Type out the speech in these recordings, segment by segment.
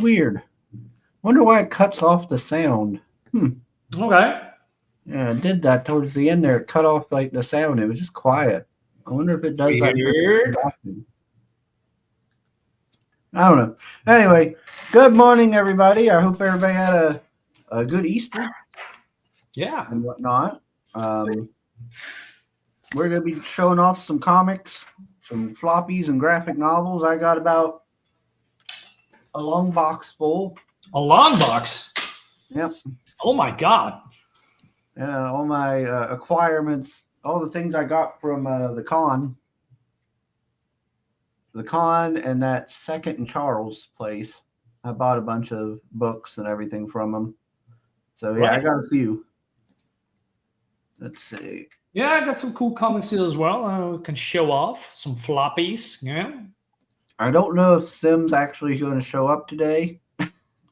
weird. Wonder why it cuts off the sound. Okay. Yeah, it did that towards the end there. It cut off like the sound. It was just quiet. I wonder if it does that. Weird. I don't know. Anyway, good morning, everybody. I hope everybody had a good Easter. Yeah. And whatnot. We're going to be showing off some comics, some floppies and graphic novels. I got about a long box full. A long box? Yep. Oh, my God. All my acquirements, all the things I got from the con. The con and that Second and Charles place. I bought a bunch of books and everything from them. So, yeah, I got a few. Let's see. Yeah, I got some cool comics here as well. We can show off some floppies. Yeah. I don't know if Sim's actually going to show up today.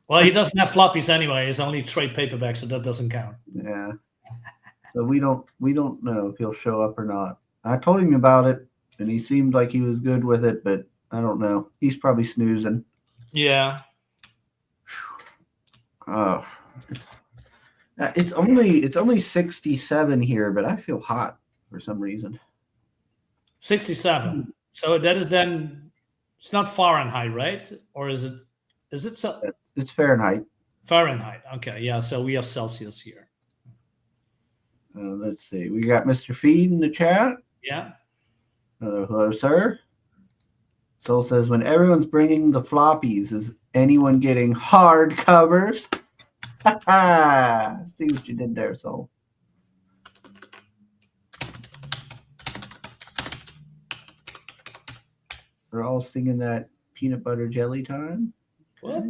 Well, he doesn't have floppies anyway. It's only trade paperback, so that doesn't count. Yeah. So we don't know if he'll show up or not. I told him about it, and he seemed like he was good with it, but I don't know. He's probably snoozing. Yeah. Oh, it's only 67 here, but I feel hot for some reason. 67. So that is then, it's not Fahrenheit, right? Or is it so? It's Fahrenheit. Fahrenheit. Okay. Yeah. So we have Celsius here. Let's see. We got Mr. Feed in the chat. Yeah. Hello, sir. Soul says, when everyone's bringing the floppies, is anyone getting hard covers? See what you did there, Soul. We're all singing that peanut butter jelly time. What?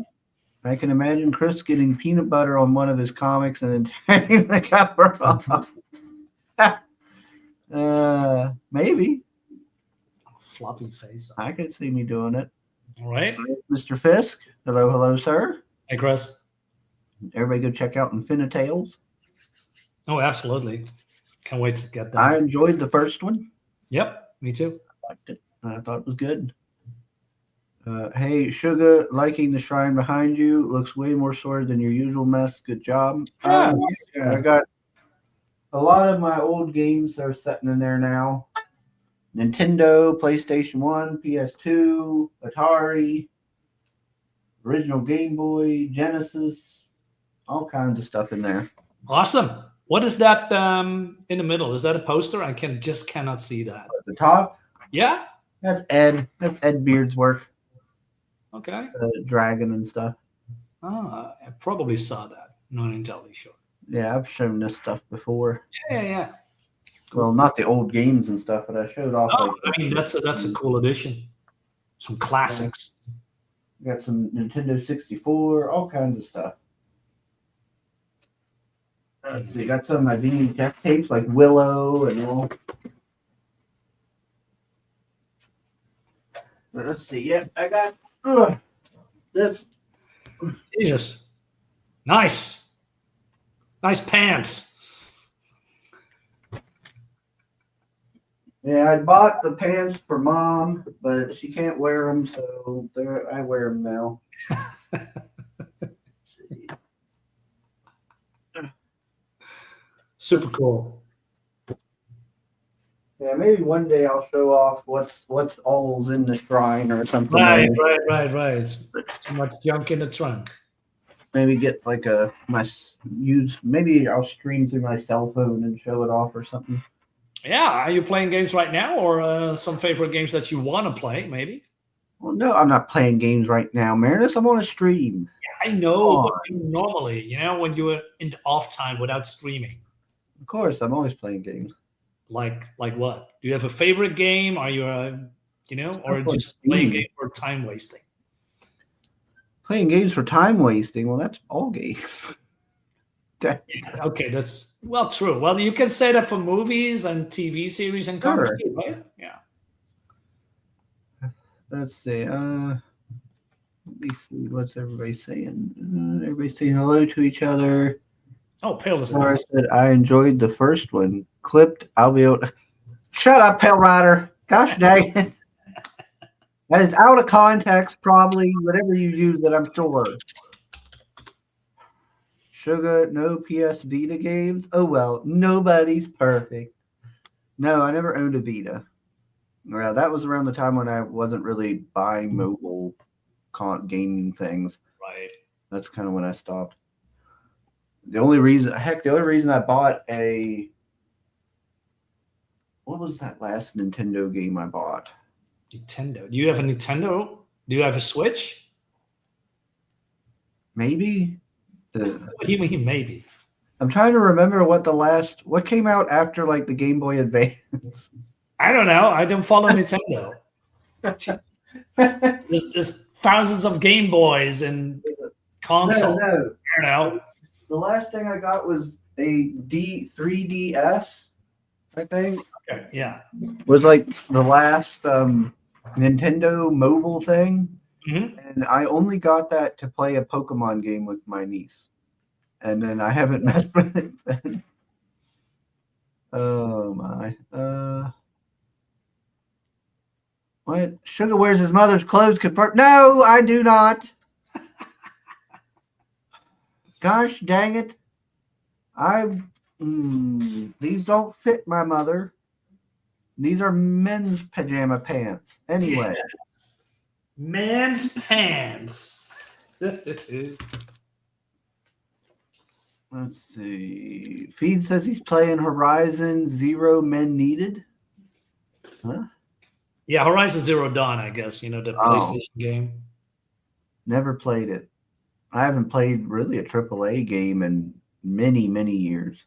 I can imagine Chris getting peanut butter on one of his comics and then tearing the cover off. Maybe. Floppy face. I could see me doing it. All right. Mr. Fisk. Hello, sir. Hey, Chris. Everybody go check out Infinitales. Oh, absolutely. Can't wait to get that. I enjoyed the first one. Yep, me too. I liked it. I thought it was good. Hey, Sugar, liking the shrine behind you. Looks way more sorted than your usual mess. Good job. Yeah. I got a lot of my old games that are sitting in there now. Nintendo, PlayStation 1, PS2, Atari, original Game Boy, Genesis, all kinds of stuff in there. Awesome. What is that in the middle? Is that a poster? I cannot see that. At the top? Yeah? That's Ed. That's Ed Beard's work. Okay. Dragon and stuff. I probably saw that. Not entirely sure. Yeah, I've shown this stuff before. Yeah. Well, not the old games and stuff, but I showed off. I mean, that's a cool addition. Some classics. Got some Nintendo 64, all kinds of stuff. Let's see, got some of my VHS tapes like Willow and all. Let's see, yeah, I got this. Jesus. Nice pants. Yeah, I bought the pants for Mom, but she can't wear them, so I wear them now. Super cool. Yeah, maybe one day I'll show off what's all's in the shrine or something. Right. Too much junk in the trunk. Maybe get like maybe I'll stream through my cell phone and show it off or something. Yeah, are you playing games right now, or some favorite games that you want to play? Maybe. Well, no, I'm not playing games right now, Marinus. I'm on a stream. Yeah, I know, but normally, when you're in the off time without streaming. Of course, I'm always playing games. Like what? Do you have a favorite game? Are you or just playing games for time wasting? Playing games for time wasting. Well, that's all games. Okay, that's true. Well, you can say that for movies and TV series and comics too, right? Yeah. Let's see. Let me see. What's everybody saying? Everybody's saying hello to each other. Oh, Pale doesn't. Laura said, I enjoyed the first one. Clipped. I'll be able to. Shut up, Pale Rider. Gosh dang it. That is out of context, probably. Whatever you use it, I'm sure. Sugar, no PS Vita games. Oh well, nobody's perfect. No, I never owned a Vita. Well, that was around the time when I wasn't really buying mobile gaming things. Right. That's kind of when I stopped. The only reason I bought what was that last Nintendo game I bought? Nintendo. Do you have a Nintendo? Do you have a Switch? Maybe. What do you mean maybe? I'm trying to remember what came out after like the Game Boy Advance. I don't know. I don't follow Nintendo. There's thousands of Game Boys and consoles. No. I don't know. The last thing I got was a 3DS, I think. Okay. Yeah. Was like the last Nintendo mobile thing. Mm-hmm. And I only got that to play a Pokemon game with my niece. And then I haven't messed with it then. Oh my. What? Sugar wears his mother's clothes confirmed. No, I do not. Gosh dang it. These don't fit my mother. These are men's pajama pants. Anyway. Yeah. Man's pants. Let's see. Feed says he's playing Horizon Zero Men Needed. Huh? Yeah, Horizon Zero Dawn, I guess. The PlayStation game. Never played it. I haven't played really a AAA game in many, many years.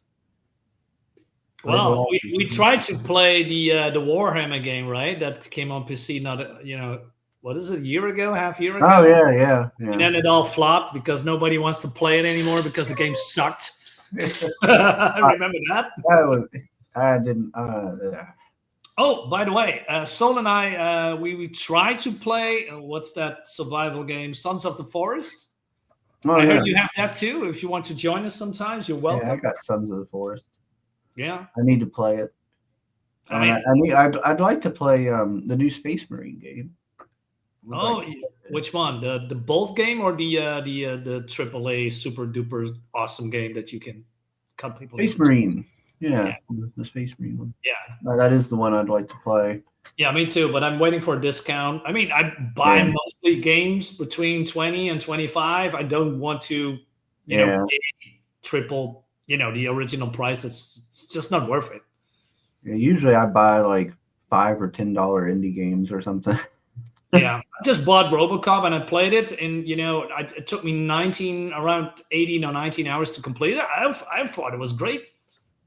Well, we tried to play the Warhammer game, right? That came on PC what is it, a year ago, half year ago? Oh, yeah. And then it all flopped because nobody wants to play it anymore because the game sucked. I remember that. I didn't. Oh, by the way, Sol and I, we tried to play, what's that survival game, Sons of the Forest? I heard you have that too. If you want to join us sometimes, you're welcome. Yeah, I got Sons of the Forest. Yeah. I need to play it. I'd like to play the new Space Marine game. Which one? The Bolt game or the AAA super duper awesome game that you can cut people? Space Marine. Yeah, the Space Marine one. Yeah. That is the one I'd like to play. Yeah, me too, but I'm waiting for a discount. I mean, I buy mostly games between 20 and 25. I don't want to, pay triple, the original price. It's just not worth it. Yeah, usually I buy like $5 or $10 indie games or something. Yeah, I just bought RoboCop and I played it, and it took me around 18 or 19 hours to complete it. I thought it was great.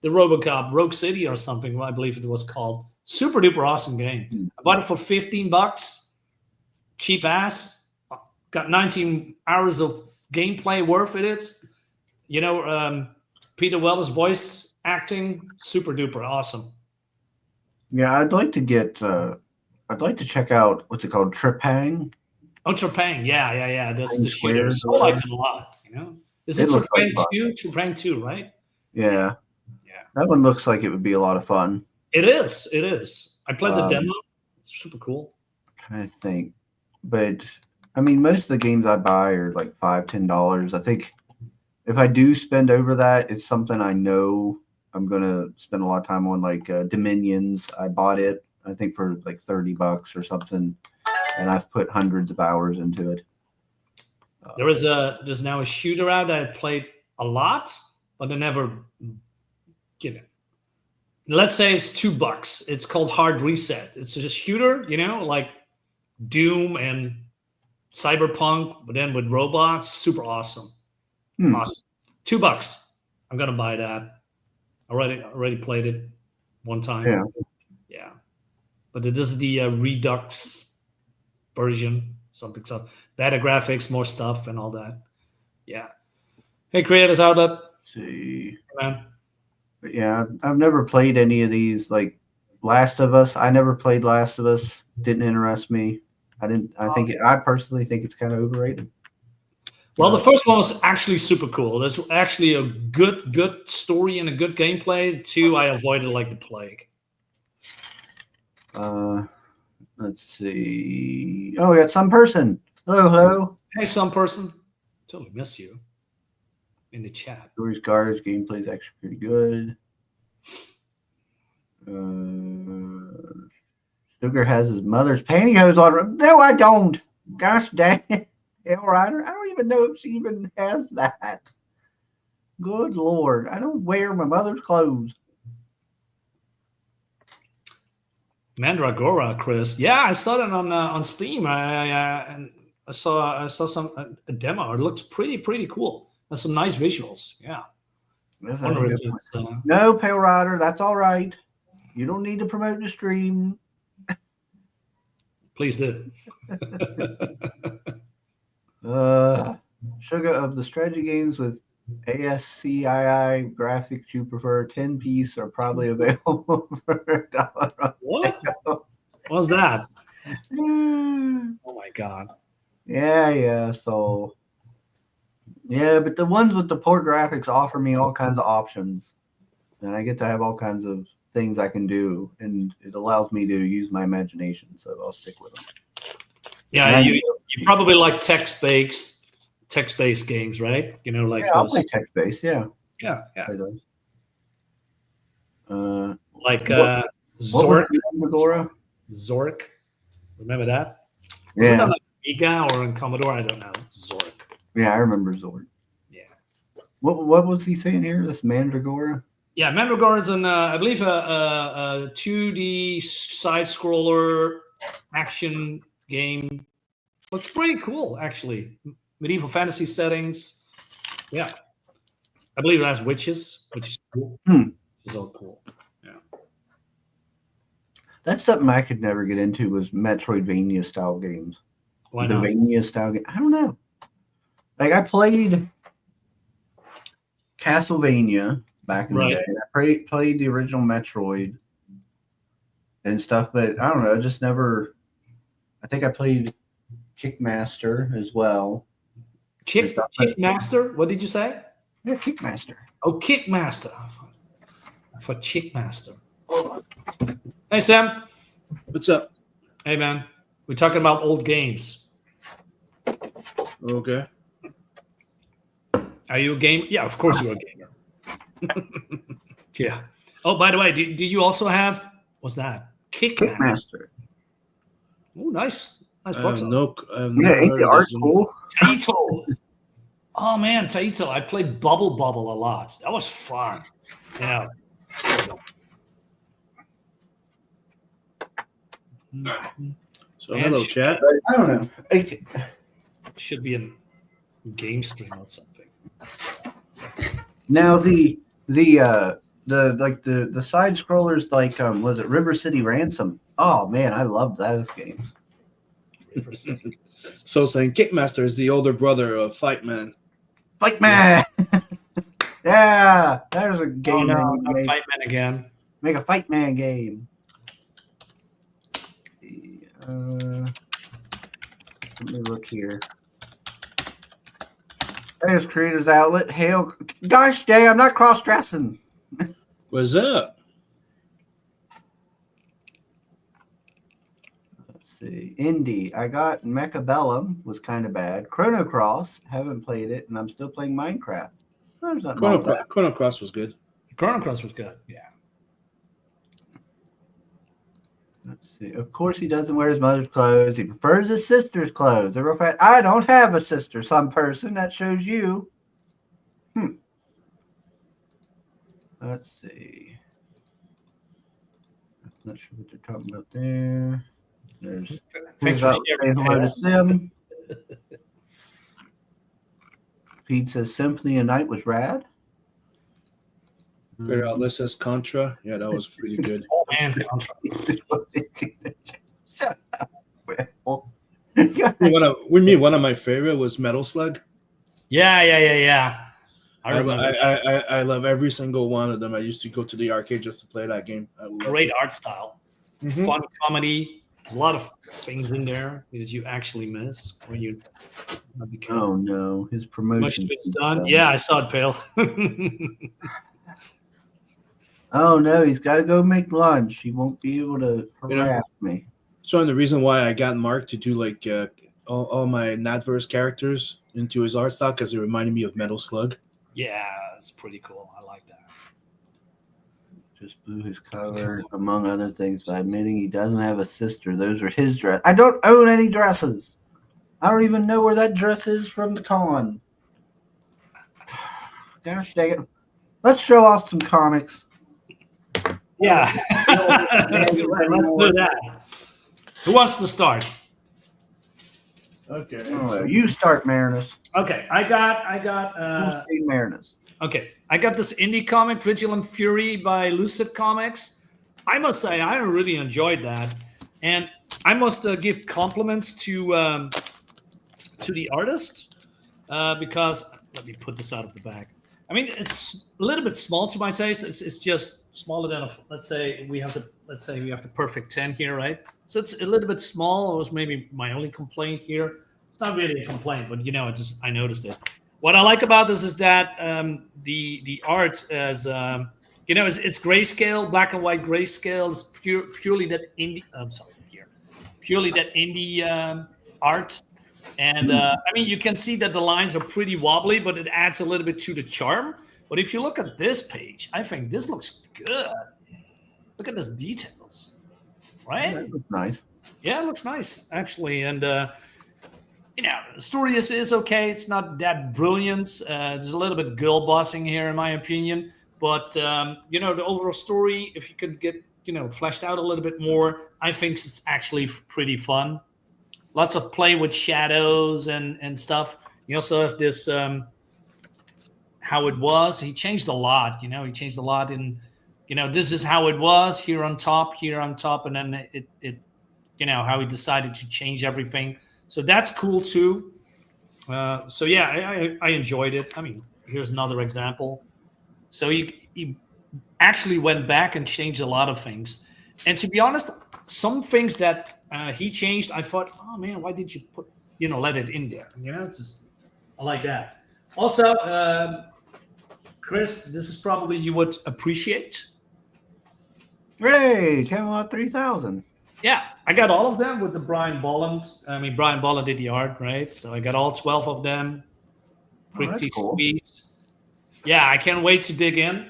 The RoboCop Rogue City or something, I believe it was called. Super duper awesome game. I bought it for $15, cheap ass. Got 19 hours of gameplay worth it. Peter Weller's voice acting, super duper awesome. Yeah, I'd like to check out what's it called, Trepang. Oh, Trepang, yeah. That's the shooter. I liked it a lot. Is it Trepang 2? Trepang 2, right? Yeah. That one looks like it would be a lot of fun. It is. I played the demo. It's super cool. I'm trying to think. But, I mean, most of the games I buy are like $5, $10. I think if I do spend over that, it's something I know I'm going to spend a lot of time on, like Dominions. I bought it, I think, for like $30 or something, and I've put hundreds of hours into it. There's now a shooter out that I played a lot, but I never let's say it's $2. It's called Hard Reset. It's just a shooter, like Doom and Cyberpunk, but then with robots. Super awesome. Awesome. $2. I'm gonna buy that. Already played it one time. Yeah. But this is the Redux version. Something better graphics, more stuff, and all that. Yeah. Hey, creators outlet. See, man. But yeah, I've never played any of these. Like Last of Us, I never played Last of Us. Didn't interest me. I personally think it's kind of overrated. Well, the first one was actually super cool. There's actually a good story and a good gameplay. 2, I avoided like the plague. Let's see. Oh, we got some person. Hello, hello. Hey, some person. Totally miss you in the chat. Stories, guards, gameplay is actually pretty good. Sugar has his mother's pantyhose on. No, I don't. Gosh dang it. Hell Rider. I don't even know if she even has that. Good Lord. I don't wear my mother's clothes. Mandragora, Chris. Yeah, I saw that on Steam. And I saw some a demo. It looks pretty cool. There's some nice visuals. Yeah. No, Pale Rider, that's all right. You don't need to promote the stream. Please do. Sugar, of the strategy games with ASCII graphics you prefer, 10-piece are probably available for $1. What? What was that? Oh my God. Yeah. So, yeah, but the ones with the poor graphics offer me all kinds of options, and I get to have all kinds of things I can do, and it allows me to use my imagination. So I'll stick with them. Yeah, you probably like text-based games, right? You know, like I'll play text-based. Yeah. Play those. Like Zork. Zork. Remember that? Yeah. Was it on like Amiga or on Commodore? I don't know. Zork. Yeah, I remember Zork. Yeah. What was he saying here? This Mandragora? Yeah, Mandragora is I believe a 2D side scroller action game. Looks pretty cool, actually. Medieval fantasy settings. Yeah. I believe it has witches, which is cool. It's all cool. Yeah. That's something I could never get into was Metroidvania style games. Why not? Metroidvania style game. I don't know. Like I played Castlevania back in the day. I played the original Metroid and stuff, but I don't know. Just never. I think I played Kickmaster as well. Kickmaster? What did you say? Yeah, Kickmaster. Oh, Kickmaster. For Kickmaster. Hey, Sam. What's up? Hey, man. We're talking about old games. Okay. Are you a gamer? Yeah, of course you're a gamer. Yeah. Oh, by the way, do you also have, what's that? Kickmaster. Oh, nice. Nice box. Ain't the art cool? Taito. Oh, man, Taito. I played Bubble a lot. That was fun. Yeah. So, hello, chat. I don't know. It should be a game stream or something. Now the side scrollers like was it River City Ransom? Oh man, I loved those games. So saying Kickmaster is the older brother of Fightman. Fightman. Yeah, there's a game. Oh, no, Fightman again. Make a Fightman game. Let me look here. There's Creators Outlet. Hell, gosh dang, I'm not cross-dressing. What's up? Let's see. Indie. I got Mechabellum, was kind of bad. Chrono Cross, haven't played it, and I'm still playing Minecraft. Chrono Cross was good. Chrono Cross was good, yeah. Let's see. Of course, he doesn't wear his mother's clothes. He prefers his sister's clothes. They're real fast. I don't have a sister. Some person that shows you. Let's see. I'm not sure what they're talking about there. There's Thanks for saying hello to Sim. Pete says Symphony of Night was rad. Clear out list says Contra. Yeah, that was pretty good. Oh man, Contra. Shut up. One of my favorite was Metal Slug. Yeah. I remember. I love every single one of them. I used to go to the arcade just to play that game. Great art style. Fun comedy. There's a lot of things in there that you actually miss when you. Oh no, his promotion is done. Yeah, I saw it, Pale. Oh no, he's got to go make lunch. He won't be able to harass me. So, and the reason why I got Mark to do like all my Nadverse characters into his art style because it reminded me of Metal Slug. Yeah, it's pretty cool. I like that. Just blew his cover, among other things, by admitting he doesn't have a sister. Those are his dress. I don't own any dresses. I don't even know where that dress is from the con. Gosh dang it. Let's show off some comics. Yeah. Let's do that. Who wants to start? Okay. Oh, you start, Marinus. Okay, I got Marinus. okay. I got this indie comic, Vigilant Fury by Lucid Comics. I must say I really enjoyed that. And I must give compliments to the artist because let me put this out of the bag. I mean, it's a little bit small to my taste. It's just smaller than let's say we have the perfect 10 here, right? So it's a little bit small. It was maybe my only complaint here. It's not really a complaint, but I noticed it. What I like about this is that the art is it's grayscale, black and white grayscale. It's purely that indie. I'm sorry, purely that indie art. And I mean, you can see that the lines are pretty wobbly, but it adds a little bit to the charm. But if you look at this page, I think this looks good. Look at these details, right? That looks nice. Yeah, it looks nice, actually. And, the story is okay. It's not that brilliant. There's a little bit girl bossing here, in my opinion. But, the overall story, if you could get, fleshed out a little bit more, I think it's actually pretty fun. Lots of play with shadows and stuff. You also have this how it was. He changed a lot. He changed a lot in. This is how it was here on top, and then it how he decided to change everything. So that's cool too. So yeah, I enjoyed it. I mean, here's another example. So he actually went back and changed a lot of things. And to be honest, some things that he changed, I thought, oh man, why did you let it in there? I like that. Also, Chris, this is probably you would appreciate. Hey, Camelot 3000. Yeah, I got all of them with the Brian Bolland. I mean, Brian Bolland did the art, right? So I got all 12 of them. Pretty cool. sweet. Yeah, I can't wait to dig in.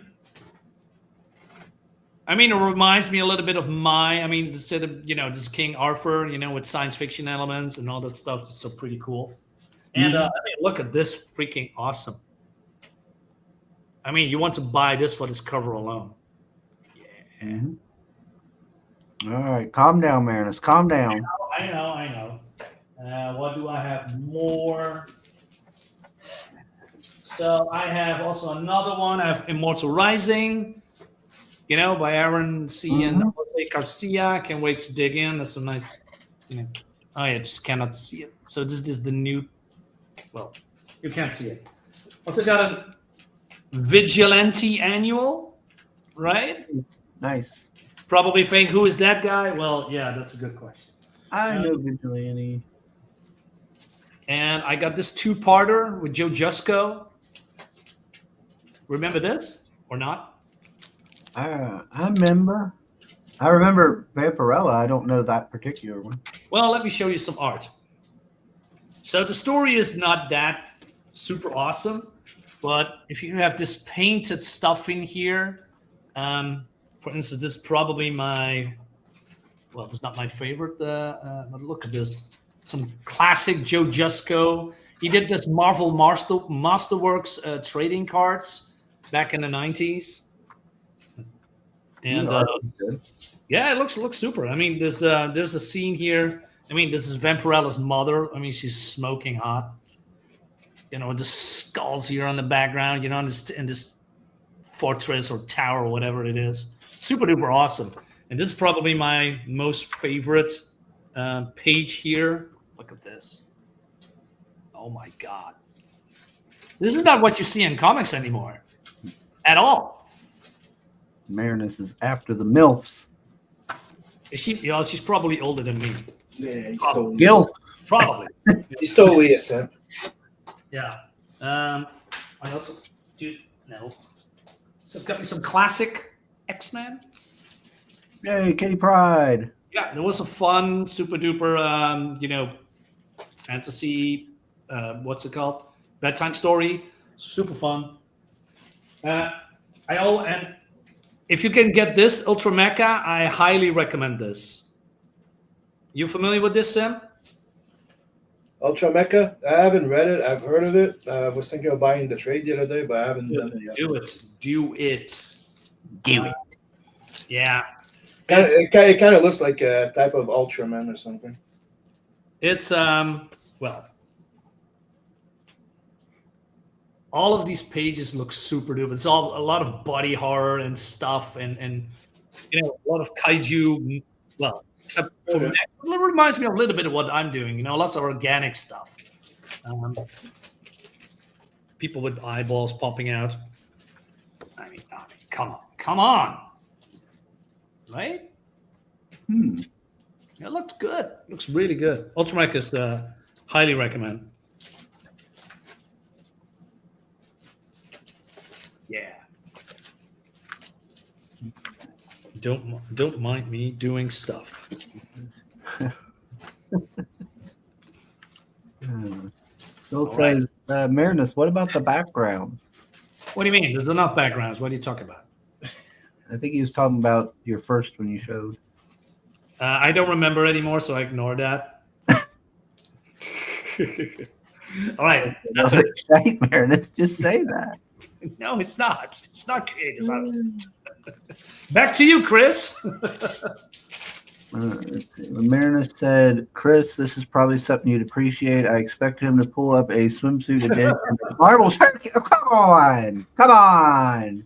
I mean, it reminds me a little bit of this is King Arthur, with science fiction elements and all that stuff. It's so pretty cool. And look at this, freaking awesome. I mean, you want to buy this for this cover alone. Yeah. Mm-hmm. All right, calm down, Marinus. Calm down. I know. What do I have more? So I have also another one. I have Immortal Rising. By Aaron C. and Jose Garcia. Can't wait to dig in. That's some nice, Oh, yeah, just cannot see it. So this is the new, well, you can't see it. Also got a Vigilante Annual, right? Nice. Probably think, who is that guy? Well, yeah, that's a good question. I know Vigilante. And I got this two-parter with Joe Jusko. Remember this or not? I remember. I remember Vampirella. I don't know that particular one. Well, let me show you some art. So the story is not that super awesome, but if you have this painted stuff in here, for instance, this is probably it's not my favorite, but look at this. Some classic Joe Jusko. He did this Marvel Masterworks trading cards back in the 90s. And yeah, it looks super. I mean, there's a scene here. I mean, this is Vampirella's mother. I mean, she's smoking hot. The skulls here on the background. In this fortress or tower or whatever it is. Super duper awesome. And this is probably my most favorite page here. Look at this. Oh my God. This is not what you see in comics anymore. At all. Marinus is after the MILFs. Is she? She's probably older than me. Yeah, Gil. Probably. He's totally a simp. Yeah. I also do no. So I've got me some classic X-Men. Yay, Kitty Pryde. Yeah, it was a fun, super duper, fantasy. What's it called? Bedtime story. Super fun. And if you can get this Ultra Mecha, I highly recommend this. You familiar with this, Sam? Ultra Mecha. I haven't read it. I've heard of it. I was thinking of buying the trade the other day, but I haven't done it yet. Do it. Do it. Do it. Yeah. It kind of looks like a type of Ultraman or something. It's well, all of these pages look super duper. It's all a lot of body horror and stuff, and a lot of kaiju. Well, except for me, it reminds me a little bit of what I'm doing. Lots of organic stuff. People with eyeballs popping out. I mean, come on, right? It looked good. Looks really good. Ultramech is highly recommend. Yeah. Don't mind me doing stuff. So it says, Marinus, what about the backgrounds? What do you mean? There's enough backgrounds. What are you talking about? I think he was talking about your first one you showed. I don't remember anymore, so I ignore that. All right. That's it. Right, Marinus, just say that. No, it's not. It's not great. It's not. Back to you, Chris. Marinus said, Chris, this is probably something you'd appreciate. I expect him to pull up a swimsuit edition. Marvel Turkey. Oh, come on. Come on.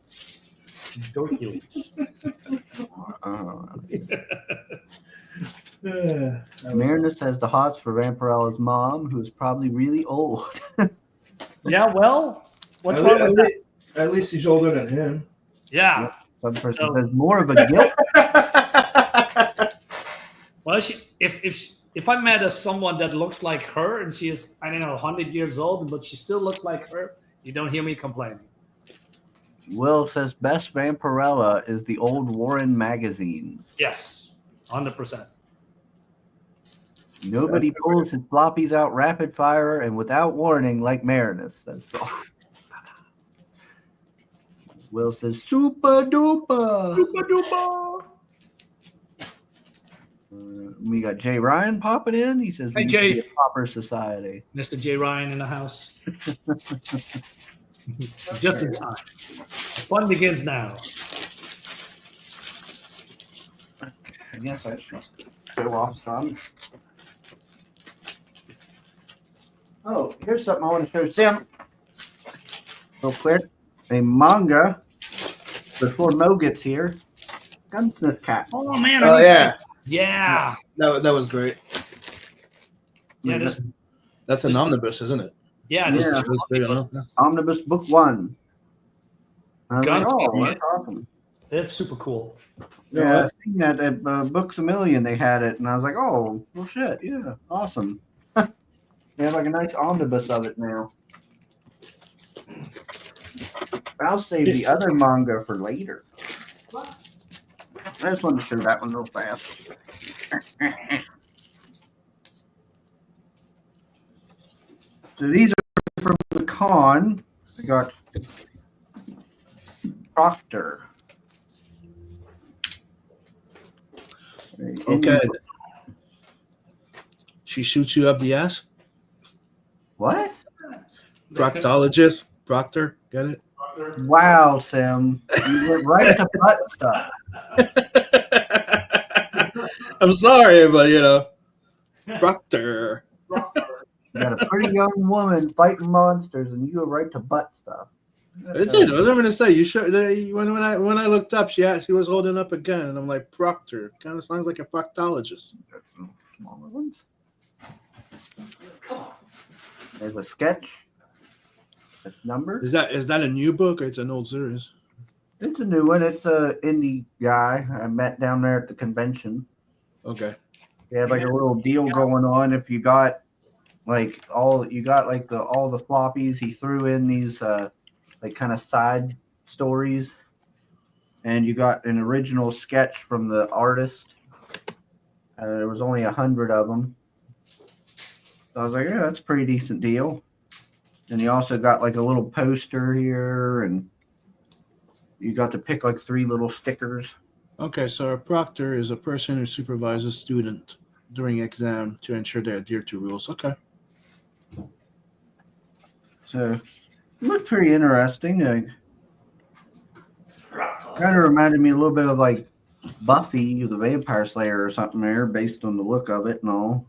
Marinus has the hots for Vampirella's mom, who is probably really old. Yeah, well, what's wrong with that? At least he's older than him. Yeah. Some person says more of a guilt. Well, if I met someone that looks like her and she is, I don't know, 100 years old, but she still looks like her, you don't hear me complaining. Will says best Vampirella is the old Warren magazines. Yes, 100%. Nobody pulls his floppies out rapid fire and without warning like Marinus. That's all. Will says super duper. Super duper. We got Jay Ryan popping in. He says, Hey, we Jay. need to be a proper society. Mr. J. Ryan in the house. Just in time. Fun begins now. I guess I should go off some. Oh, here's something I want to show Sam. Real quick. A manga before Mo gets here. Gunsmith Cat. Oh, man. Oh, yeah. Yeah. That was great. Yeah, That's an omnibus, isn't it? Yeah, this is big enough. Omnibus Book 1. I was like, Gunsmith, that's awesome. It's super cool. Yeah, I've seen that at Books A Million. They had it, and I was like, oh, well, shit. Yeah, awesome. They have like a nice omnibus of it now. I'll save the other manga for later. I just wanted to show that one real fast. So these are from the con. I got Proctor. Okay. She shoots you up the ass? What? Proctologist? Proctor? Get it? Wow, Sam. You went right to butt stuff. I'm sorry, but Proctor. You got a pretty young woman fighting monsters, and you go right to butt stuff. I did. I was going to say you should. When I looked up, she was holding up a gun, and I'm like, Proctor. Kind of sounds like a proctologist. Smaller ones. There's a sketch. That's numbered. Is that a new book or it's an old series? It's a new one. It's a indie guy I met down there at the convention. Okay. They had like a little deal going on. If you got all the floppies, he threw in these like kind of side stories, and you got an original sketch from the artist. There was only 100 of them. So I was like, yeah, that's a pretty decent deal. And you also got like a little poster here, and you got to pick like 3 little stickers. Okay, so a proctor is a person who supervises student during exam to ensure they adhere to rules. Okay. So it looked pretty interesting. Kind of reminded me a little bit of like Buffy, the Vampire Slayer, or something there, based on the look of it and all.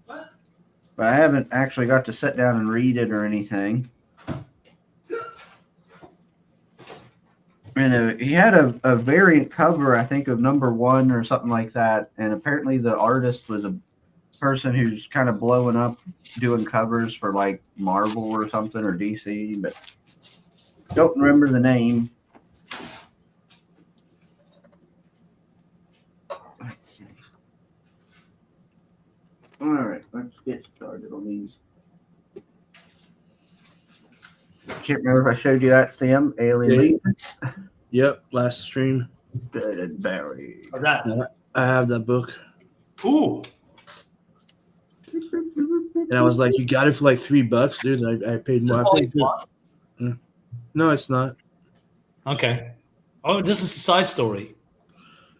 But I haven't actually got to sit down and read it or anything. And he had a variant cover, I think, of #1 or something like that. And apparently the artist was a person who's kind of blowing up doing covers for like Marvel or something or DC, but don't remember the name. Let's see. All right, let's get started on these. Can't remember if I showed you that, Sam. Alien Legion. Yep, last stream. Good and Barry. Or that. I have that book. Ooh. And I was like, you got it for like $3, dude. I paid more. I paid good. No, it's not. Okay. Oh, this is a side story.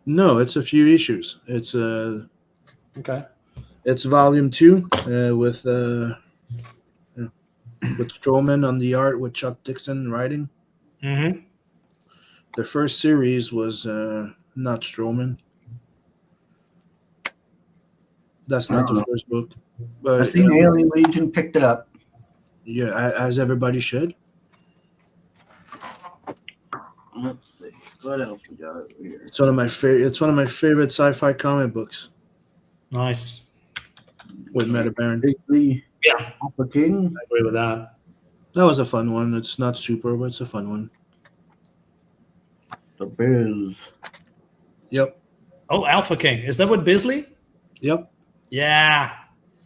No, it's a few issues. It's Okay. It's volume 2 with Strowman on the art with Chuck Dixon writing. Mm-hmm. The first series was not Strowman. That's not the first book. But I seen Alien Legion picked it up. Yeah, as everybody should. Let's see. What else we got over here? It's one of my favorite sci-fi comic books Nice. with Meta Baron. Basically, Yeah. Alpha King. I agree with that. That was a fun one. It's not super, but it's a fun one. The Biz. Yep. Oh, Alpha King. Is that with Bisley? Yep. Yeah.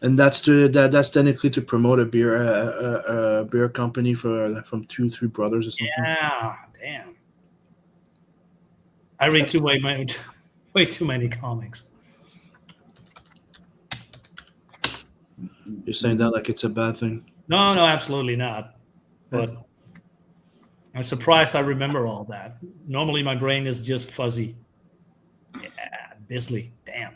And that's technically to promote a beer company from 2-3 brothers or something. Yeah. Damn. I read way too many comics. You're saying that like it's a bad thing? No, absolutely not. But I'm surprised I remember all that. Normally my brain is just fuzzy. Yeah, Bisley. Damn.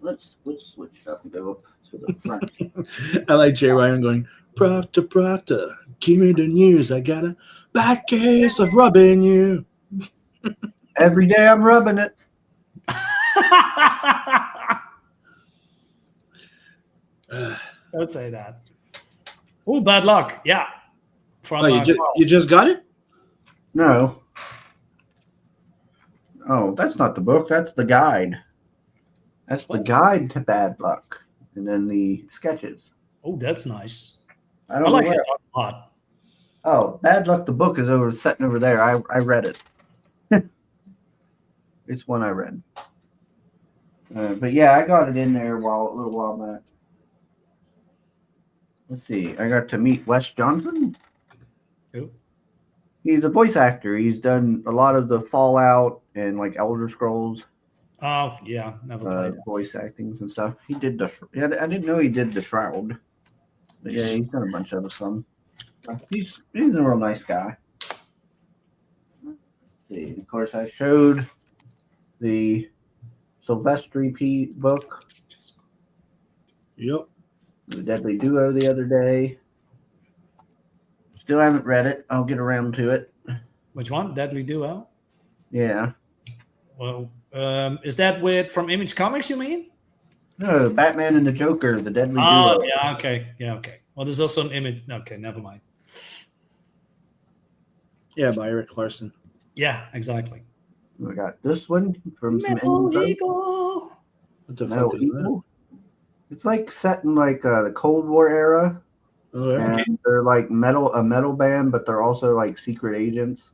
Let's switch up and go up to the front. I like Jay Ryan going, Proctor, give me the news. I got a bad case of rubbing you. Every day I'm rubbing it. Don't say that. Oh, bad luck. Yeah. From you just got it? No. Oh, that's not the book. That's the guide. That's the guide to bad luck. And then the sketches. Oh, that's nice. I don't like know it where. a lot. Oh, Bad Luck, the book is sitting over there. I read it. It's one I read. But yeah, I got it in there a little while back. Let's see. I got to meet Wes Johnson. Who? He's a voice actor. He's done a lot of the Fallout and like Elder Scrolls Oh, yeah. Never played it. voice actings and stuff. He did I didn't know he did the Shroud. But yeah, he's done a bunch of some. He's a real nice guy. Let's see. Of course, I showed the Silvestri P book, Yep. The Deadly Duo, the other day. Still haven't read it. I'll get around to it. Which one? Deadly Duo? Yeah. Well, is that from Image Comics, you mean? No, Batman and the Joker, The Deadly Oh, Duo. yeah, okay. Yeah, okay. Well, there's also an image. Okay, never mind. Yeah, by Eric Larson. Yeah, exactly. We got this one from Metal some Eagle. What the Metal fuck is that? Eagle. It's like set in like the Cold War era, Oh, yeah. and they're like a metal band, but they're also like secret agents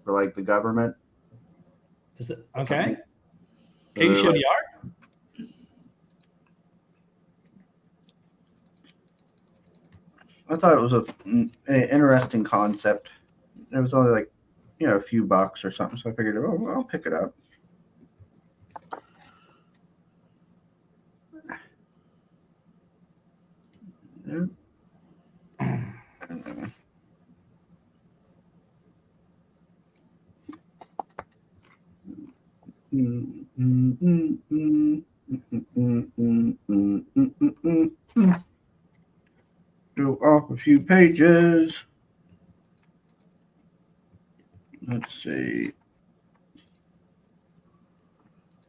for like the government. Is it okay? Can you show the art? I thought it was an interesting concept. It was only like, a few bucks or something, so I figured, I'll pick it up. Go off a few pages. Let's see.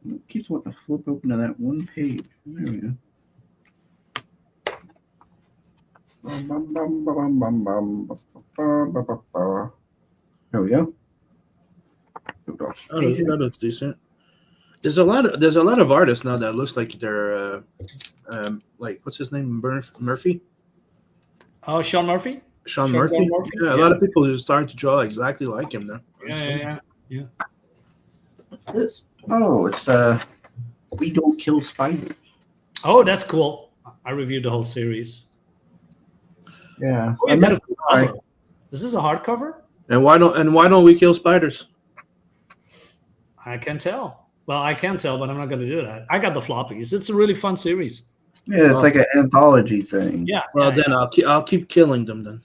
It keeps wanting to flip open to that one page. There we go. There we go. Oh, that looks decent. There's a lot of artists now that looks like they're like what's his name, Murphy. Oh, Sean Murphy. Sean Murphy. Yeah, a lot of people are starting to draw exactly like him now. Yeah. Oh, it's We Don't Kill Spiders. Oh, that's cool. I reviewed the whole series. Yeah. Oh, you got a cool cover. Is this a hardcover? And why don't we kill spiders? I can tell. Well, I can tell, but I'm not going to do that. I got the floppies. It's a really fun series. Yeah, it's like an anthology thing. Yeah. Well, then I'll keep killing them then.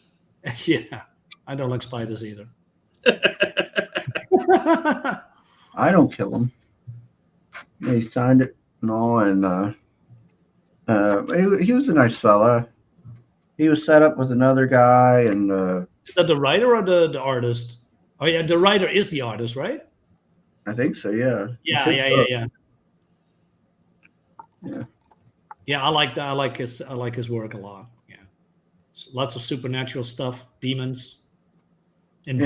Yeah. I don't like spiders either. I don't kill them. He signed it and all, and he was a nice fella. He was set up with another guy, and is that the writer or the artist? Oh yeah, the writer is the artist, right? I think so. Yeah. Yeah. Yeah, I like that. I like his work a lot. Yeah, lots of supernatural stuff, demons, in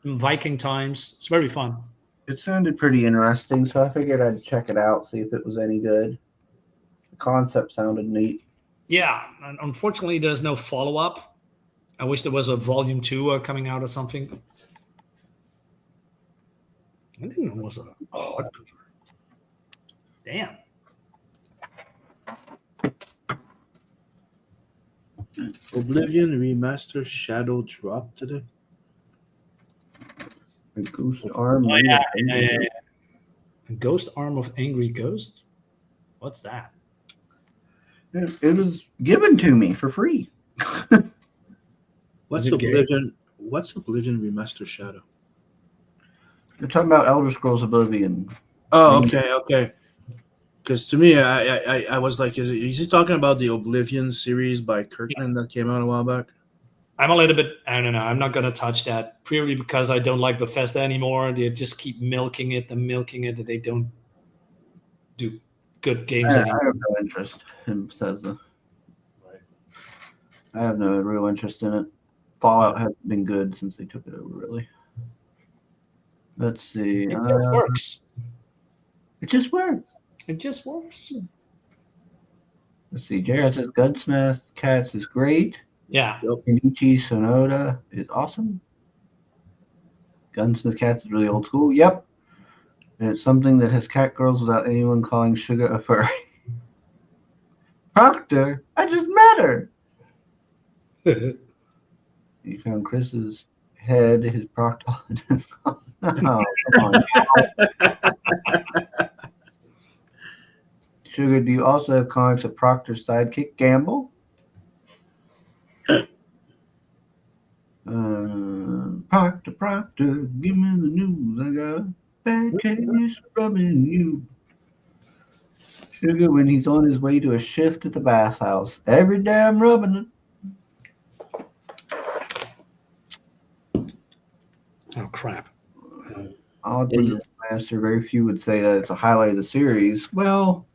Viking times. It's very fun. It sounded pretty interesting, so I figured I'd check it out, see if it was any good. The concept sounded neat. Yeah, and unfortunately, there's no follow-up. I wish there was a volume 2 coming out or something. I didn't know it was a hardcover. Damn. Oblivion Remaster Shadow drop today. A ghost arm. Oh, yeah. A ghost arm of angry ghost? What's that? It was given to me for free. What's Oblivion Remaster Shadow? You're talking about Elder Scrolls Oblivion. Oh, okay. Because to me, I was like, is he talking about the Oblivion series by Kirkman that came out a while back? I'm a little bit, I don't know. I'm not going to touch that purely because I don't like Bethesda anymore. They just keep milking it. They don't do good games anymore. I have no interest in Bethesda. Right. I have no real interest in it. Fallout hasn't been good since they took it over, really. Let's see. It just works. It just works. It just works. Let's see. Jared says Gunsmith Cats is great. Yeah. Kenichi Sonoda is awesome. Gunsmith Cats is really old school. Yep. And it's something that has cat girls without anyone calling Sugar a furry. Proctor, I just met her. He found Chris's head, his proctologist. Oh, come on. Sugar, do you also have comics of Proctor's sidekick, Gamble? Proctor, give me the news. I got a bad case rubbing you. Sugar, when he's on his way to a shift at the bathhouse, every day I'm rubbing it. Oh, crap. Oddly, Master, very few would say that it's a highlight of the series. Well,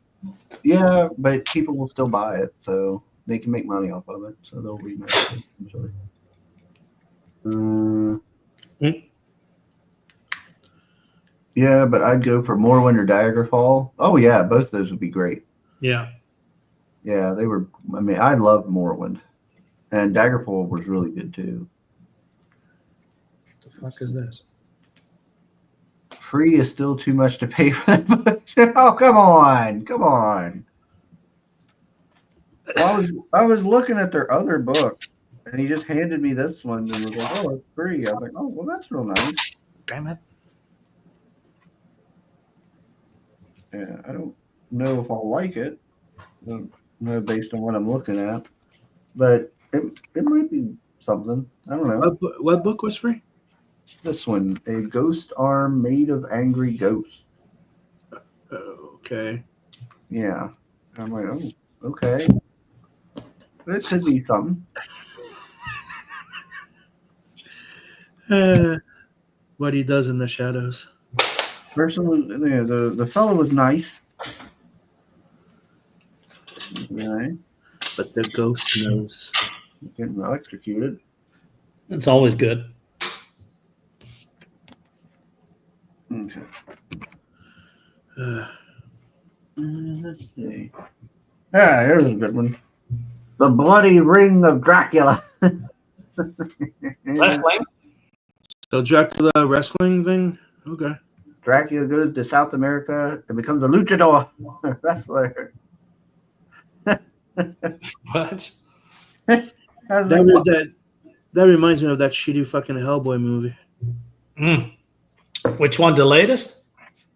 yeah, but people will still buy it, so they can make money off of it, so they'll remake it eventually. Yeah, but I'd go for Morrowind or Daggerfall. Oh, yeah, both of those would be great. Yeah. Yeah, they were. I mean, I loved Morrowind, and Daggerfall was really good too. What the fuck is this? Free is still too much to pay for that book. Oh, come on. I was looking at their other book, and he just handed me this one and was like, "Oh, it's free." I was like, "Oh, well, that's real nice." Damn it. Yeah, I don't know if I'll like it. I don't know based on what I'm looking at. but it might be something. I don't know. What book was free? This one, a ghost arm made of angry ghosts. Okay. Yeah. I'm like, oh, okay. But it could be something. What he does in the shadows. Person was the fellow was nice. Okay. But the ghost knows. Getting electrocuted. It's always good. Okay. Let's see. Yeah, here's a good one. The Bloody Ring of Dracula. Wrestling? So Dracula wrestling thing? Okay. Dracula goes to South America and becomes a luchador wrestler. What? That reminds me of that shitty fucking Hellboy movie. Which one? The latest?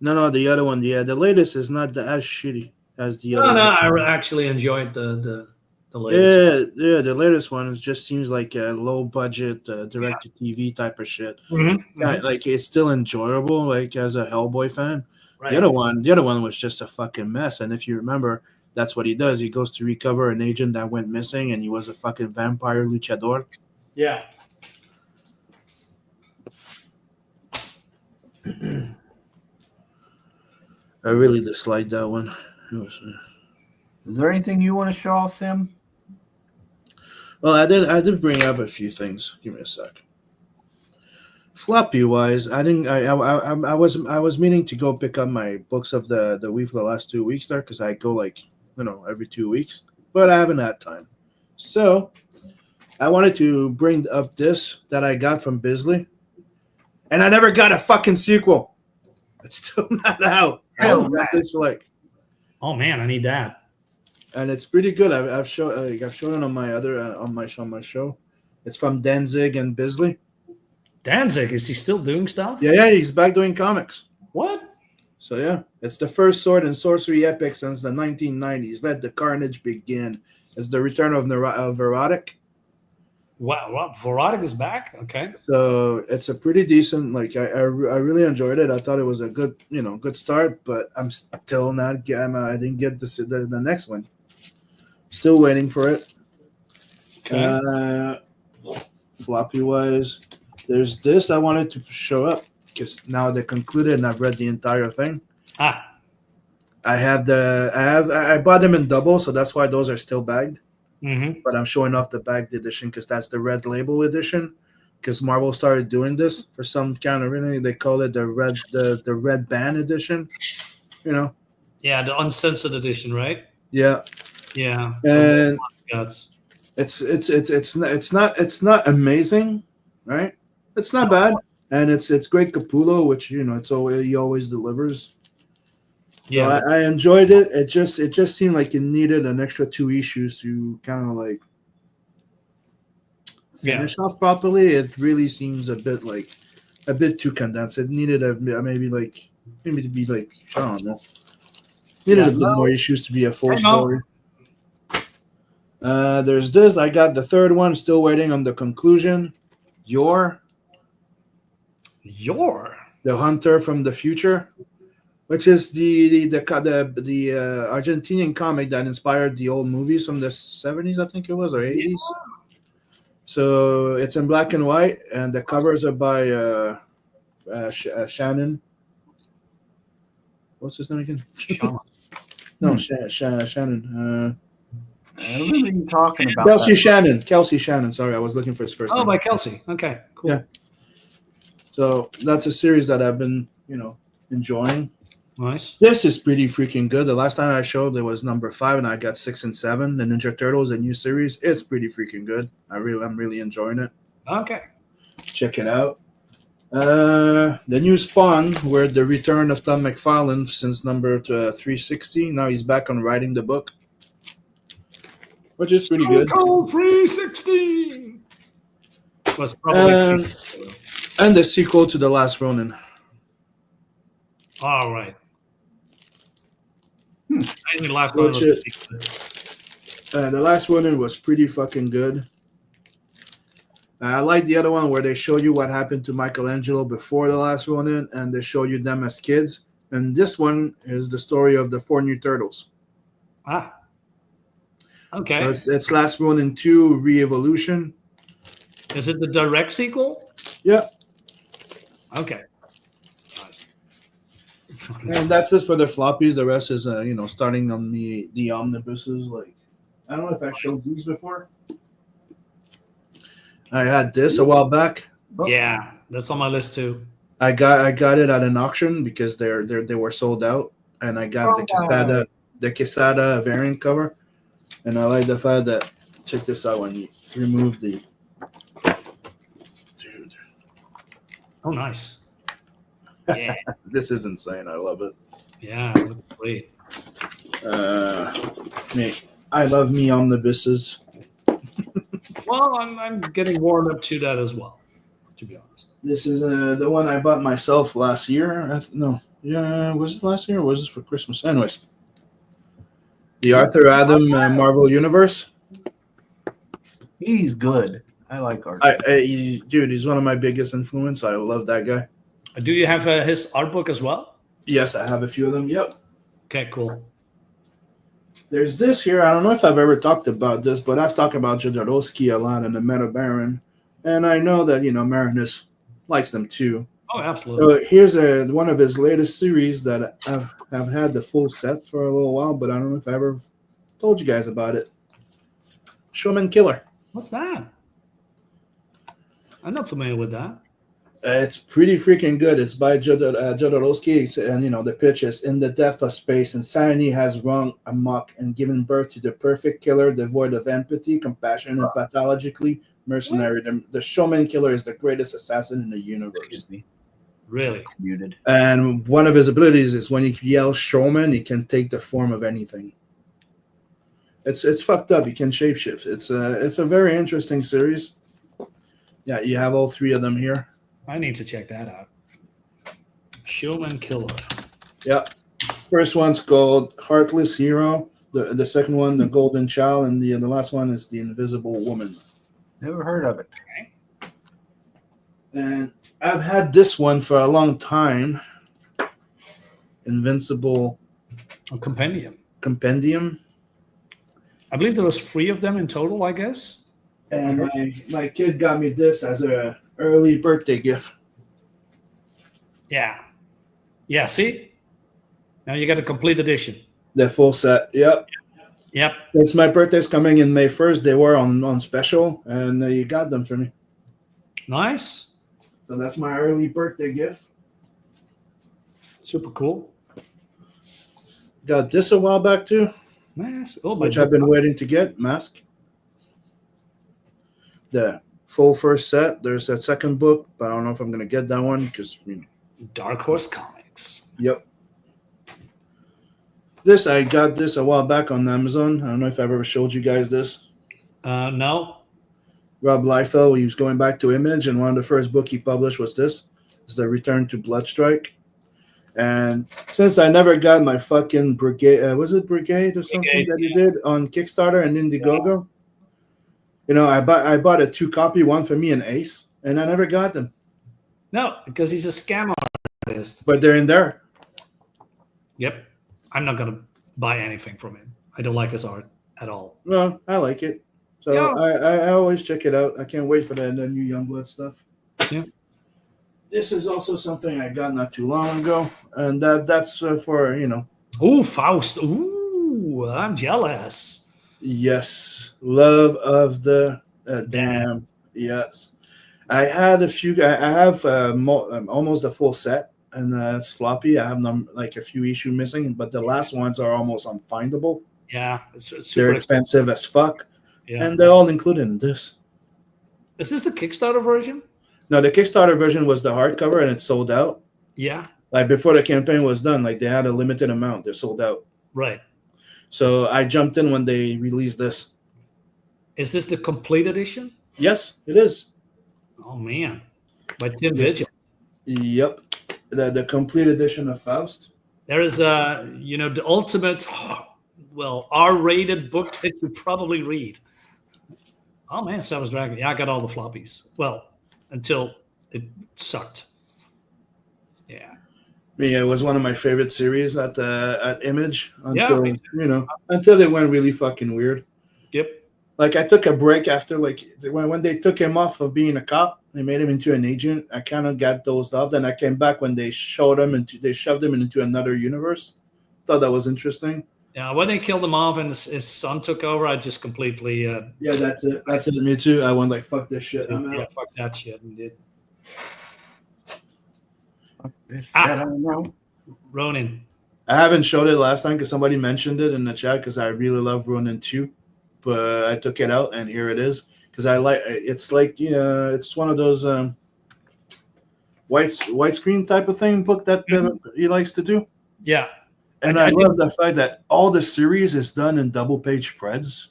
No, the other one. Yeah, the latest is not as shitty as the other No, one. I actually enjoyed the latest. Yeah, the latest one just seems like a low budget direct to TV type of shit. Yeah, like it's still enjoyable, like as a Hellboy fan. Right. The other one was just a fucking mess. And if you remember, that's what he does. He goes to recover an agent that went missing, and he was a fucking vampire luchador. Yeah. I really disliked that one. Is there anything you want to show off, Sim? Well, I did bring up a few things. Give me a sec. Floppy wise, I was meaning to go pick up my books of the week for the last 2 weeks there, because I go like every 2 weeks, but I haven't had time. So I wanted to bring up this that I got from Bisley, and I never got a fucking sequel. It's still not out. I got this like. Oh man, I need that. And it's pretty good. I've shown it on my other on my show. It's from Danzig and Bisley. Danzig, is he still doing stuff? Yeah, he's back doing comics. What? So yeah, it's the first sword and sorcery epic since the 1990s. Let the carnage begin. It's the return of Verotic. Wow, Verotic is back. Okay. So it's a pretty decent. Like I really enjoyed it. I thought it was a good good start, but I'm still not. I didn't get the next one. Still waiting for it. Okay. Floppy wise, there's this I wanted to show up because now they concluded and I've read the entire thing. I bought them in double, so that's why those are still bagged. But I'm showing off the bagged edition because that's the red label edition. Because Marvel started doing this for some kind of reason. They call it the red band edition. Yeah, the uncensored edition, right? Yeah. Yeah. And guts. it's not amazing, right? It's not bad, and it's great Capullo, which he always delivers. Yeah, so I enjoyed it. It just seemed like it needed an extra 2 issues to kind of like finish off properly. It really seems a bit too condensed. It needed maybe to be like I don't know. Needed a bit more issues to be a full story. There's this. I got the third one. Still waiting on the conclusion. You're the hunter from the future, which is the Argentinian comic that inspired the old movies from the 70s, I think it was, or 80s. Yeah. So it's in black and white, and the covers are by Shannon. What's his name again? No, Shannon. I remember you talking about Kelsey Shannon. Sorry, I was looking for his first name. Oh, by Kelsey. Okay, cool. Yeah. So that's a series that I've been, enjoying. Nice. This is pretty freaking good. The last time I showed it was number 5, and I got 6 and 7. The Ninja Turtles, a new series. It's pretty freaking good. I'm really enjoying it. Okay. Check it out. The new Spawn, where the return of Tom McFarlane since number 360. Now he's back on writing the book, which is pretty good. 360 was probably and the sequel to The Last Ronin. All right. I think The Last Ronin was The last one was pretty fucking good. I like the other one where they show you what happened to Michelangelo before the last one, and they show you them as kids. And this one is the story of the four new turtles. Ah, okay. So it's last one in 2 Re-Evolution. Is it the direct sequel? Yeah. Okay. Nice. And that's it for the floppies. The rest is, starting on the omnibuses. Like, I don't know if I showed these before. I had this a while back. Yeah, that's on my list too. I got it at an auction because they were sold out, and I got the Quesada variant cover, and I like the fact that, check this out, when you remove the dude. Oh, nice. Yeah. This is insane. I love it. Yeah, it looks great. I love me omnibuses. Well, I'm getting warmed up to that as well, to be honest. This is the one I bought myself last year. Was it last year or was it for Christmas? Anyways, the Arthur Adam Marvel Universe. He's good. I like Arthur. Dude, he's one of my biggest influence. I love that guy. Do you have his art book as well? Yes, I have a few of them. Yep. Okay, cool. There's this here. I don't know if I've ever talked about this, but I've talked about Jodorowsky a lot in the Meta Baron, and I know that Marinus likes them too. Oh, absolutely. So here's one of his latest series that I've had the full set for a little while, but I don't know if I ever told you guys about it. Showman Killer. What's that? I'm not familiar with that. It's pretty freaking good. It's by Jodorowsky, and the pitch is: in the depth of space, insanity has run amok and given birth to the perfect killer, devoid of empathy, compassion, and pathologically mercenary. The Showman Killer is the greatest assassin in the universe. Really? Muted. And one of his abilities is when he yells "Showman," he can take the form of anything. It's fucked up. He can shapeshift. It's a very interesting series. Yeah, you have all 3 of them here. I need to check that out. Showman Killer. Yeah. First one's called Heartless Hero. The second one, The Golden Child, and the last one is The Invisible Woman. Never heard of it. Okay. And I've had this one for a long time. Invincible A compendium. Compendium. I believe there was 3 of them in total, I guess. And my kid got me this as a early birthday gift. Yeah. Yeah, see? Now you got a complete edition. The full set. Yep. Yep. Since my birthday's coming in May 1st, they were on special, and you got them for me. Nice. So that's my early birthday gift. Super cool. Got this a while back too, Nice. Oh, which I've been waiting to get. Mask. The full first set. There's a second book, but I don't know if I'm going to get that one because. Dark Horse Comics. Yep. I got this a while back on Amazon. I don't know if I've ever showed you guys this. No. Rob Liefeld, he was going back to Image, and one of the first book he published was this. It's The Return to Bloodstrike. And since I never got my fucking Brigade, was it Brigade or something that he did on Kickstarter and Indiegogo? I bought a 2-copy, one for me and Ace, and I never got them. No, because he's a scam artist. But they're in there. Yep. I'm not going to buy anything from him. I don't like his art at all. Well, I like it. So Yeah. I always check it out. I can't wait for the new Youngblood stuff. Yeah. This is also something I got not too long ago, and that's for Ooh, Faust. Ooh, I'm jealous. Yes, Love of the Damned. Yes, I had a few. I have almost a full set, and it's floppy. I have like a few issues missing, but the last ones are almost unfindable. Yeah, it's They're super expensive as fuck, Yeah. and they're all included in this. Is this the Kickstarter version? No, the Kickstarter version was the hardcover, and it sold out. Yeah. Like before the campaign was done, like they had a limited amount. They're sold out. Right. So I jumped in when they released this. Is this the complete edition? Yes, it is. Oh man, by Tim Vigil. Yep, the complete edition of Faust. There is the ultimate R-rated book that you probably read. Oh man, Savage Dragon. Yeah, I got all the floppies. Well, until it sucked. Yeah. Yeah, it was one of my favorite series at Image Yeah, until me until they went really fucking weird. Yep. Like I took a break after when they took him off of being a cop, they made him into an agent. I kind of got dozed off. Then I came back when they shoved him into another universe. Thought that was interesting. Yeah, when they killed him off and his son took over, I just completely Yeah, that's it. That's it. Me too. I went like, fuck this shit. I'm out. fuck that shit and did. I don't know. Ronin. I haven't showed it last time because somebody mentioned it in the chat because I really love Ronin 2, but I took it out and here it is because I like it's like it's one of those widescreen type of thing book that he likes to do. Yeah. And I love the fact that all the series is done in double page spreads.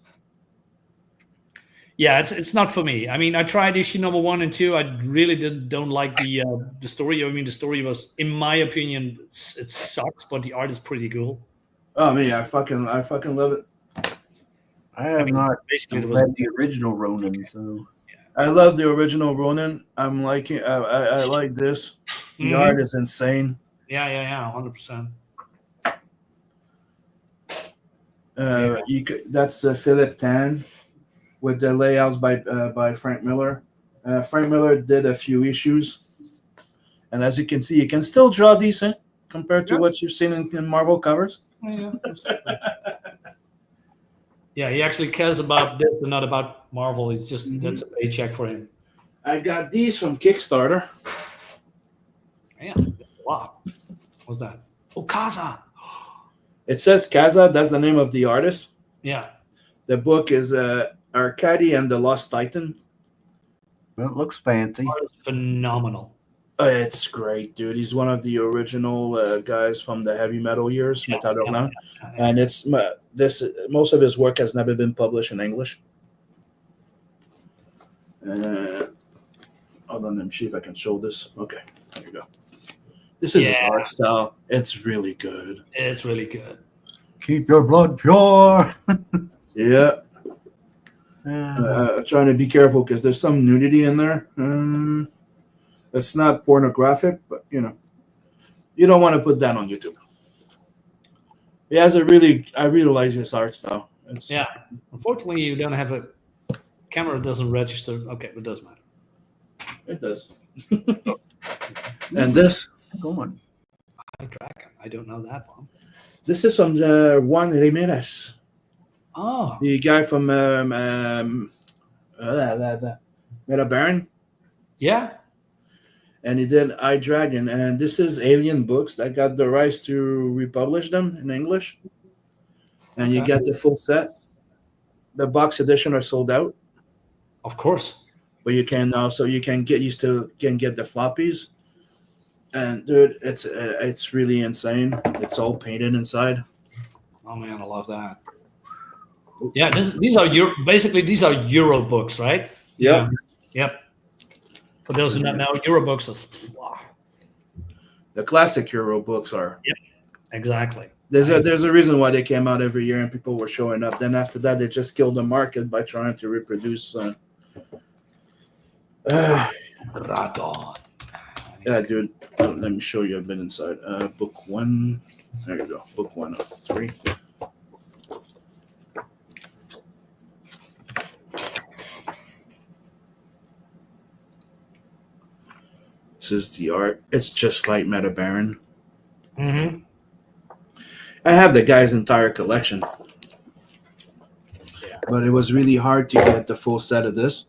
Yeah, it's not for me. I mean, I tried issue number 1 and 2. I really don't like the story. I mean, the story was, in my opinion, it sucks, but the art is pretty cool. Oh man, I fucking love it. I have not basically read the original Ronin, so I love the original Ronin. I'm liking. I like this. The art is insane. Yeah, 100%. That's Philip Tan with the layouts by Frank Miller. Frank Miller did a few issues, and as you can see, you can still draw decent compared to what you've seen in Marvel covers. Yeah. Yeah, he actually cares about this and not about Marvel. It's just that's a paycheck for him. I got these from Kickstarter. Yeah, wow. What's that? Oh, Kaza. It says Kaza. That's the name of the artist. Yeah. The book is Arkady and the Lost Titan. well, it looks fancy. Art is phenomenal. It's great, dude. He's one of the original guys from the heavy metal years, Metal. And it's most of his work has never been published in English. Hold on, let me see if I can show this. Okay, there you go. This is his art style. It's really good. It's really good. Keep your blood pure. Yeah. Trying to be careful because there's some nudity in there. It's not pornographic, but you don't want to put that on YouTube. He has I really like his art style. Unfortunately, you don't have a camera doesn't register. Okay, it doesn't matter. It does. And this. Go on. Dragon. I don't know that one. This is from Juan Ramirez. Oh. The guy from Meta Baron. Yeah. And he did iDragon. And this is Alien Books that got the rights to republish them in English. And you get the full set. The box edition are sold out. Of course. But you can get the floppies. And dude, it's really insane. It's all painted inside. Oh man, I love that. Yeah, these are Euro books, right? Yeah. Yep. For those who don't know, Euro books is the classic Euro books are. Yep. Exactly. There's a reason why they came out every year and people were showing up. Then after that, they just killed the market by trying to reproduce. Dragon. Yeah, dude. Let me show you a bit inside. Book 1. There you go. Book 1 of 3. This is the art. It's just like Meta Baron. Mm-hmm. I have the guy's entire collection. Yeah. But it was really hard to get the full set of this.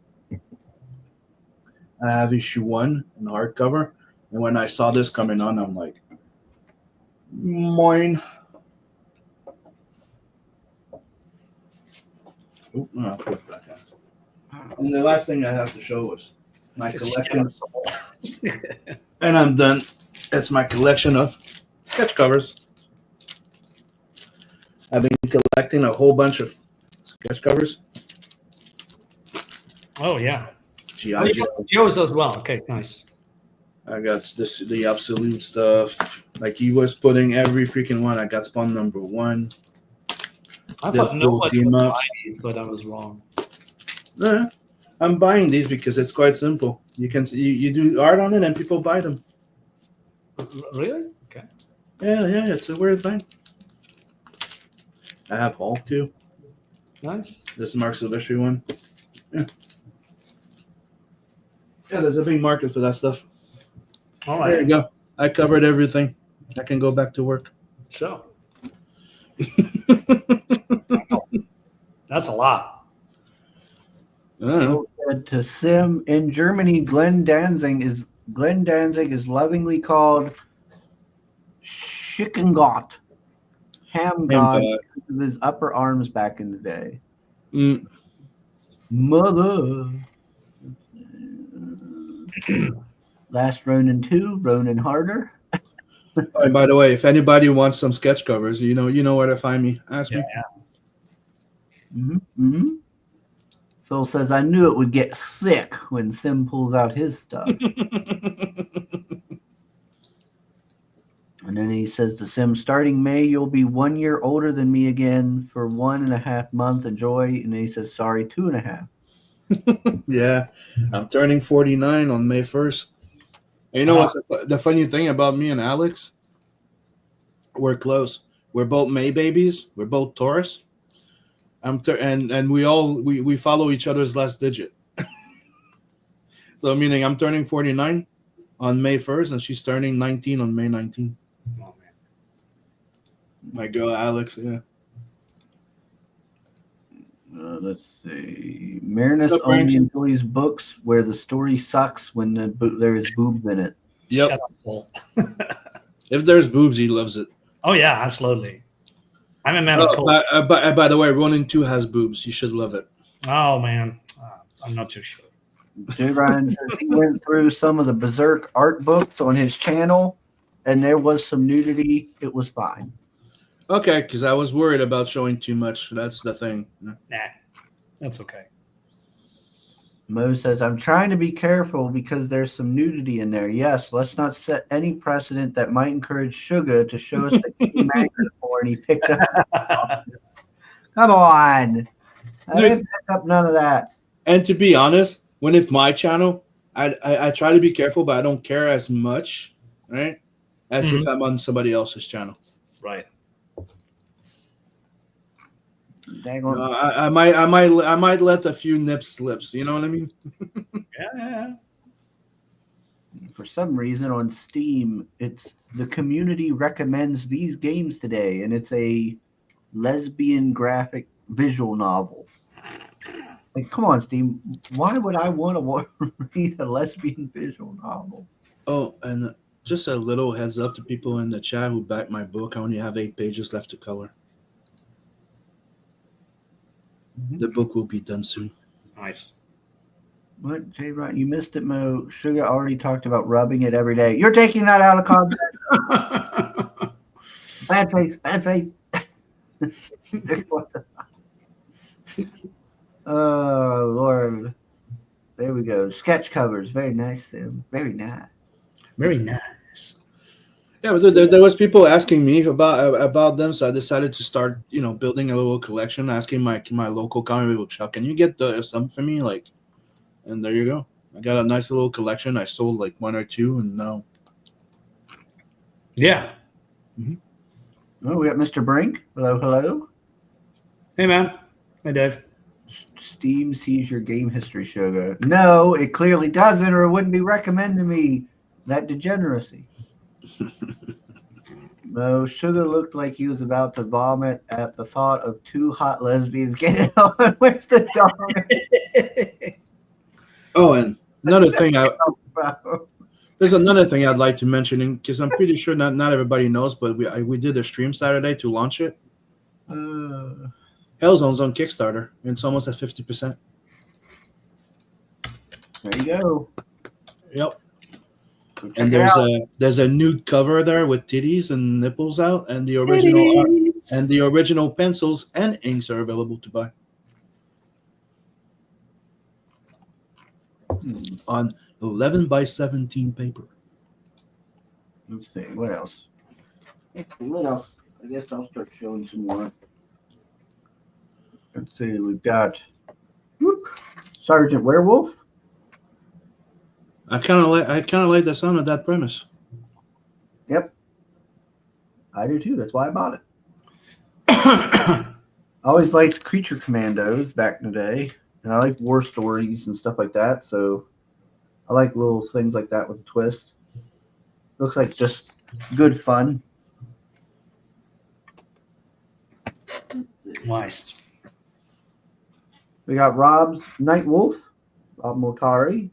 I have issue 1 in the hardcover. And when I saw this coming on, I'm like, mine. Oh, no, I'll put it back on. And the last thing I have to show was my collection. And I'm done. That's my collection of sketch covers. I've been collecting a whole bunch of sketch covers. Oh, yeah. G.I. Joe's as well. Okay, nice. I got the absolute stuff. Like he was putting every freaking one. I got Spawn number 1. I The thought cool nobody team would buy ups. these, but I was wrong. I'm buying these because it's quite simple. You do art on it and people buy them. Really? Okay. Yeah, it's a weird thing. I have Hulk too. Nice. This Mark Silvestri one. Yeah, there's a big market for that stuff. All There you right. go. I covered everything. I can go back to work. Sure. That's a lot. So said to Sim in Germany, Glenn Danzig is lovingly called Schickengott, ham god, because of his upper arms back in the day. Mother. Last Ronin 2, Ronin Harder. Oh, by the way, if anybody wants some sketch covers, you know where to find me. Ask me. Soul says, I knew it would get thick when Sim pulls out his stuff. And then he says to Sim, starting May, you'll be 1 year older than me again for 1.5 months. Enjoy. And then he says, sorry, 2.5. Yeah, I'm turning 49 on May 1st. And you know what's the funny thing about me and Alex? We're close. We're both May babies. We're both Taurus. And we follow each other's last digit. So meaning I'm turning 49 on May 1st, and she's turning 19 on May 19th. Oh, man. My girl Alex, yeah. Let's see. Marinus only enjoys books where the story sucks when there is boobs in it. Yep. Shut up, Paul. If there's boobs, he loves it. Oh, yeah, absolutely. I'm a man of culture. By the way, Ronin 2 has boobs. You should love it. Oh, man. I'm not too sure. J. Ryan says he went through some of the Berserk art books on his channel, and there was some nudity. It was fine. Okay, because I was worried about showing too much. That's the thing. Nah, that's okay. Mo says, I'm trying to be careful because there's some nudity in there. Yes, let's not set any precedent that might encourage Sugar to show us the game anchor for, and he picked up. Come on. I didn't pick up none of that. And to be honest, when it's my channel, I try to be careful, but I don't care as much, right? As if I'm on somebody else's channel. Right. I might let a few nips slips. You know what I mean? Yeah. For some reason on Steam, it's the community recommends these games today, and it's a lesbian graphic visual novel. Like, come on, Steam. Why would I want to read a lesbian visual novel? Oh, and just a little heads up to people in the chat who backed my book. I only have 8 pages left to color. The book will be done soon. Nice. What, Jay Ryan? You missed it, Mo. Sugar already talked about rubbing it every day. You're taking that out of context. Bad face. Bad face. Oh, Lord. There we go. Sketch covers. Very nice, Sim. Very nice. Very nice. Yeah, but there was people asking me about them, so I decided to start, building a little collection. Asking my local comic book shop, can you get some for me? And there you go. I got a nice little collection. I sold like 1 or 2, and now. Yeah. Oh, we got Mr. Brink. Hello. Hey, man. Hey, Dave. Steam sees your game history, Sugar. No, it clearly doesn't, or it wouldn't be recommending me that degeneracy. No, Sugar looked like he was about to vomit at the thought of 2 hot lesbians getting on. Where's the dog? Oh, and another thing, there's another thing I'd like to mention, because I'm pretty sure not everybody knows, but we did a stream Saturday to launch it. Hellzone's on Kickstarter, and it's almost at 50%. There you go. Yep. And there's a nude cover there with titties and nipples out, and the original art, and the original pencils and inks are available to buy on 11x17 paper. Let's see what else. I guess I'll start showing some more. Let's see. We've got Sergeant Werewolf. I kind of like the sound of that premise. Yep. I do too. That's why I bought it. I always liked Creature Commandos back in the day, and I like war stories and stuff like that. So I like little things like that with a twist. Looks like just good fun. Nice. We got Rob's Night Wolf, Rob Motari,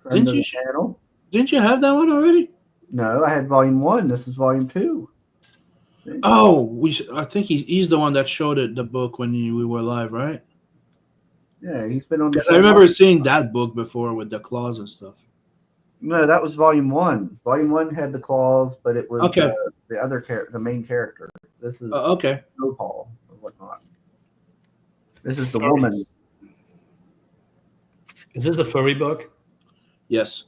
friend Didn't of you the channel. Didn't you have that one already? No, I had volume 1. This is volume 2. Oh, I think he's the one that showed it the book when we were live, right? Yeah, he's been on the Because I remember seeing that book before with the claws and stuff. No, that was volume 1. Volume 1 had the claws, but it was Okay. The other the main character. This is Okay. Snowball or whatnot. This is the Furries. woman. Is this the furry book? Yes.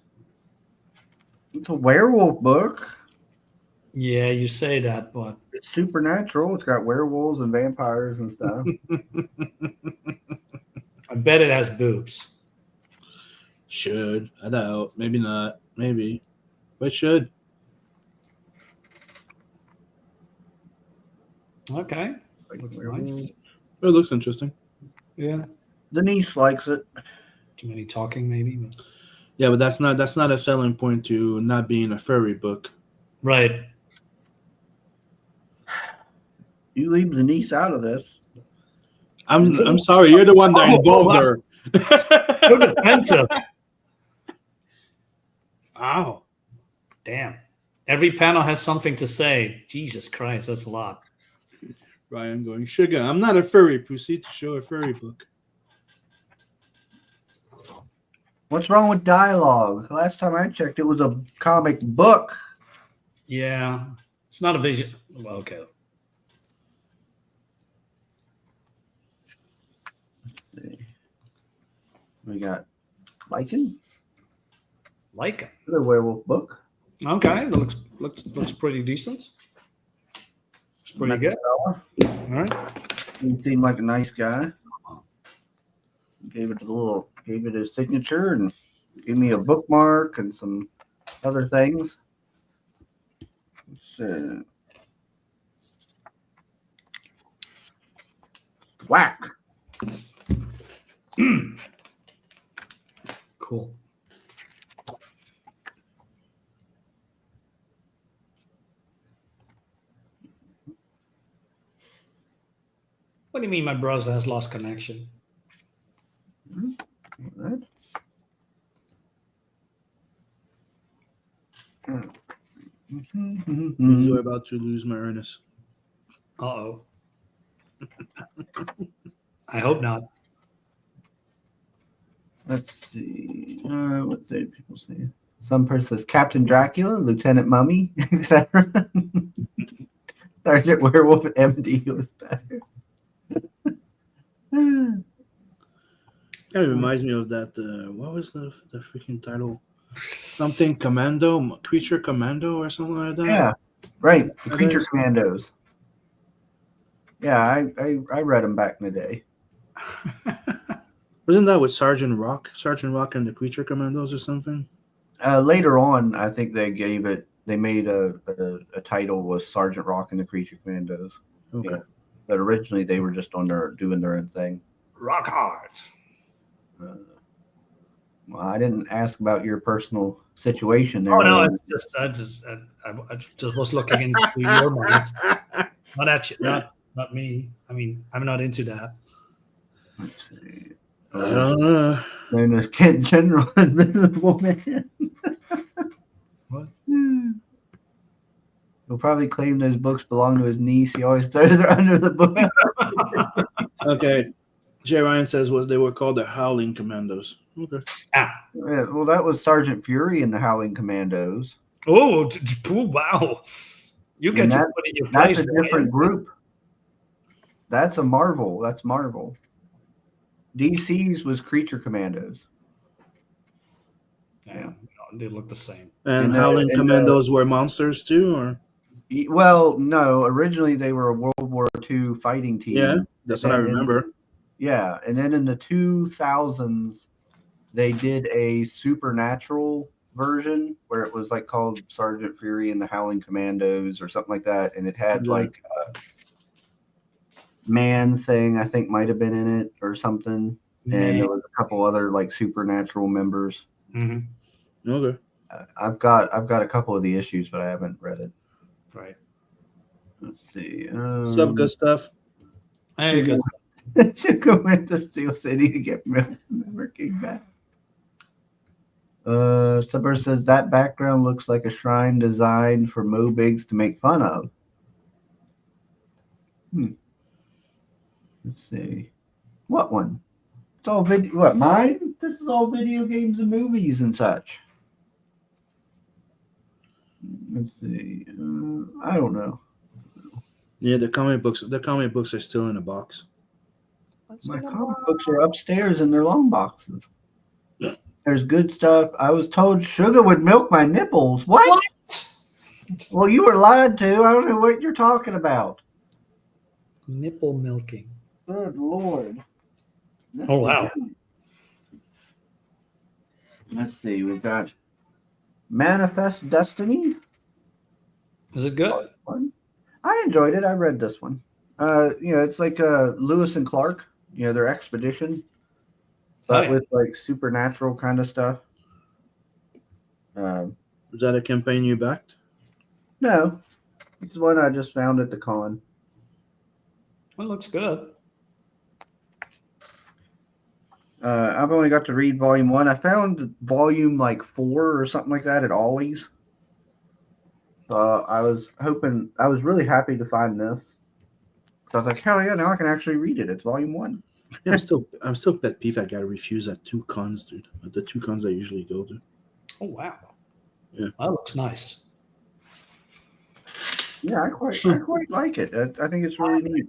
It's a werewolf book. Yeah, you say that, but It's supernatural. It's got werewolves and vampires and stuff. I bet it has boobs. Should. I doubt. Maybe not. Maybe. But should. Okay. Like Looks werewolves. nice. It looks interesting. Yeah. Denise likes it. Too many talking, maybe. But... Yeah, but that's not a selling point to not being a furry book. Right. You leave Denise out of this. I'm sorry, you're the one that involved her. So defensive. Ow. Damn. Every panel has something to say. Jesus Christ, that's a lot. Ryan going, sugar, I'm not a furry. Proceed to show a furry book. What's wrong with dialogue? Last time I checked, it was a comic book. Yeah. It's not a vision. Well, okay. We got Lycan, Like it. another werewolf book. Okay. That looks pretty decent. It's pretty good. Fella. All right. He seemed like a nice guy. Gave it his signature and gave me a bookmark and some other things. Whack. Cool. What do you mean my browser has lost connection? Right. You're about to lose Marinus. Uh-oh. I hope not. Let's see. What say people say? Some person says Captain Dracula, Lieutenant Mummy, etc. Sergeant Werewolf MD was better. Kind of reminds me of that. What was the freaking title? Something Commando, Creature Commando, or something like that. Yeah, right. The It Creature is. Commandos. Yeah, I read them back in the day. Wasn't that with Sergeant Rock? Sergeant Rock and the Creature Commandos or something? Later on, I think they made a title was Sergeant Rock and the Creature Commandos. Okay. Yeah. But originally they were just doing their own thing. Rock hard. Well, I didn't ask about your personal situation there. Oh no, it's just I just was looking into your mind. Not at you, not me. I mean, I'm not into that. Let's see. I don't know. Known as Kent General Invisible Man. What? He'll probably claim those books belong to his niece. He always throws it under the book. Okay. Jay Ryan says they were called the Howling Commandos. Okay. Yeah, well, that was Sergeant Fury in the Howling Commandos. Oh, wow! You get And to put in your That's place. a different group. That's a Marvel. That's Marvel. DC's was Creature Commandos. Yeah, no, they look the same. And And, Howling and, Commandos were monsters too, or Well, no. Originally, they were a World War II fighting team. yeah, that's what I And- remember. Yeah, and then in the 2000s, they did a supernatural version where it was like called Sergeant Fury and the Howling Commandos or something like that, and it had Yeah. like a man thing I think might have been in it or something, and there was a couple other like supernatural members. Mm-hmm. Okay. I've got a couple of the issues, but I haven't read it. Right. Let's see. Some good stuff. Hey, good. Should go into Steel City to get milk. Never came back. Somebody says that background looks like a shrine designed for Mo Biggs to make fun of. Let's see. What one? It's all video. What, mine? This is all video games and movies and such. Let's see. I don't know. Yeah, the comic books. The comic books are still in the box. My comic books are upstairs in their long boxes. There's good stuff. I was told sugar would milk my nipples. What? Well, you were lied to. I don't know what you're talking about. Nipple milking. Good Lord. Oh, wow. Let's see. We've got Manifest Destiny. Is it good? I enjoyed it. I read this one. It's like Lewis and Clark, their expedition, but with like supernatural kind of stuff. Was that a campaign you backed? No, it's one I just found at the con. Well, it looks good. I've only got to read volume 1. I found volume like 4 or something like that at Ollie's. I was really happy to find this. So I was like, hell yeah, now I can actually read it. It's volume 1. Yeah, I'm still pet peeve. I gotta refuse at 2 cons, dude. At the 2 cons I usually go to. Oh, wow. Yeah. That looks nice. Yeah, I quite like it. I think it's really neat.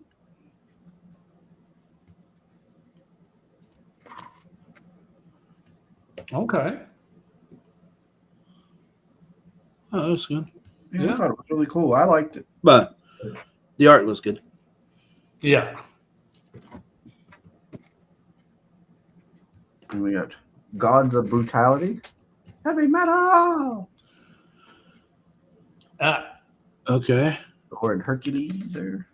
Okay. Oh, that's good. Yeah, I thought it was really cool. I liked it. But the art looks good. Yeah. And we got Gods of Brutality. Heavy metal. Okay. Or in Hercules or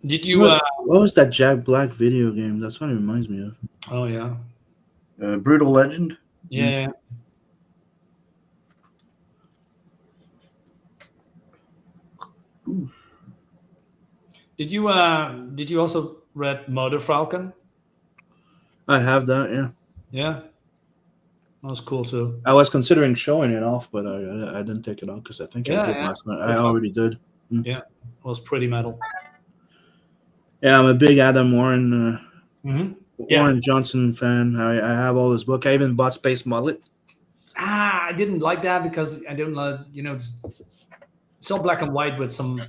Did you What was that Jack Black video game? That's what it reminds me of. Oh yeah. Brutal Legend. Yeah. Ooh. Did you also read Mother Falcon? I have that, yeah. Yeah. That was cool too. I was considering showing it off, but I didn't take it off because I think I did last night. I already did. Yeah. It was pretty metal. Yeah, I'm a big Adam Warren Yeah. Warren Johnson fan. I have all his book. I even bought Space Mullet. I didn't like that because I didn't like, it's all black and white with some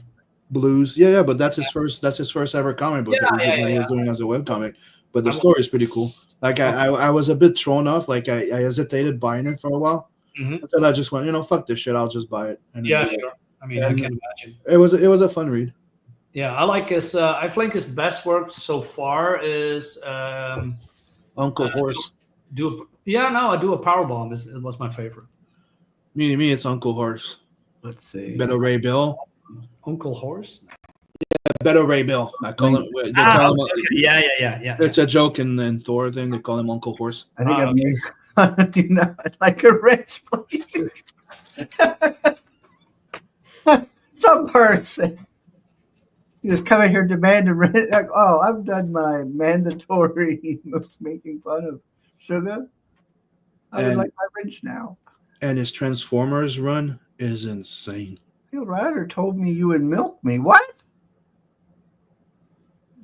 blues. Yeah, but that's his first ever comic book that he was doing as a webcomic. But the story is pretty cool. Like I was a bit thrown off. Like I hesitated buying it for a while. Until I just went, fuck this shit, I'll just buy it. And yeah, sure. I mean, I can imagine. It was a fun read. Yeah, I like his. I think his best work so far is Uncle Horse. I do a Powerbomb. It was my favorite. Me, it's Uncle Horse. Let's see. Beto Ray Bill. Uncle Horse. Beto Ray Bill. I call him. Okay. Yeah. It's a joke in Thor thing. They call him Uncle Horse. I think I've made fun of like a rich place. Some person just come in here demanding rent. Like, oh, I've done my mandatory making fun of sugar. I would like my rich now. And his Transformers run is insane. Your writer told me you would milk me. What?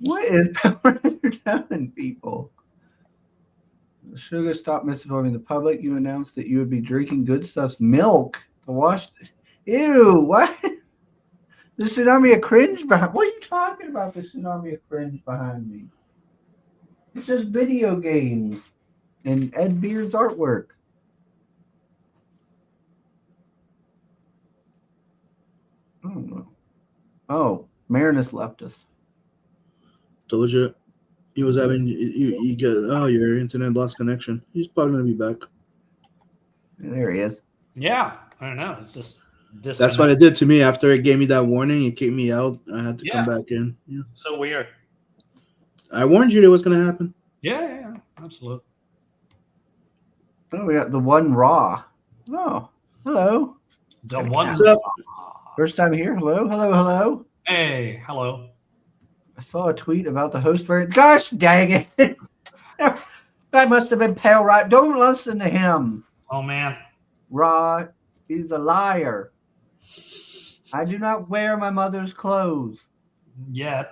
What is Power Ranger telling people? Sugar, stop misinforming the public. You announced that you would be drinking Good Stuff's milk to wash. Ew, what? The tsunami of cringe behind. What are you talking about? The tsunami of cringe behind me. It's just video games and Ed Beard's artwork. I don't know. Oh, Marinus left us. Told you he was having you get your internet lost connection. He's probably gonna be back. There he is. Yeah, I don't know. It's just That's what it did to me after it gave me that warning. It kicked me out. I had to come back in. Yeah. So weird. I warned you that was gonna happen. Yeah, absolutely. Oh, we got the one raw. Oh, hello. The one. First time here. Hello. Hey, hello. I saw a tweet about the host variant. Gosh dang it. That must have been Pale Right. Don't listen to him. Oh, man. Raw is a liar. I do not wear my mother's clothes. Yet.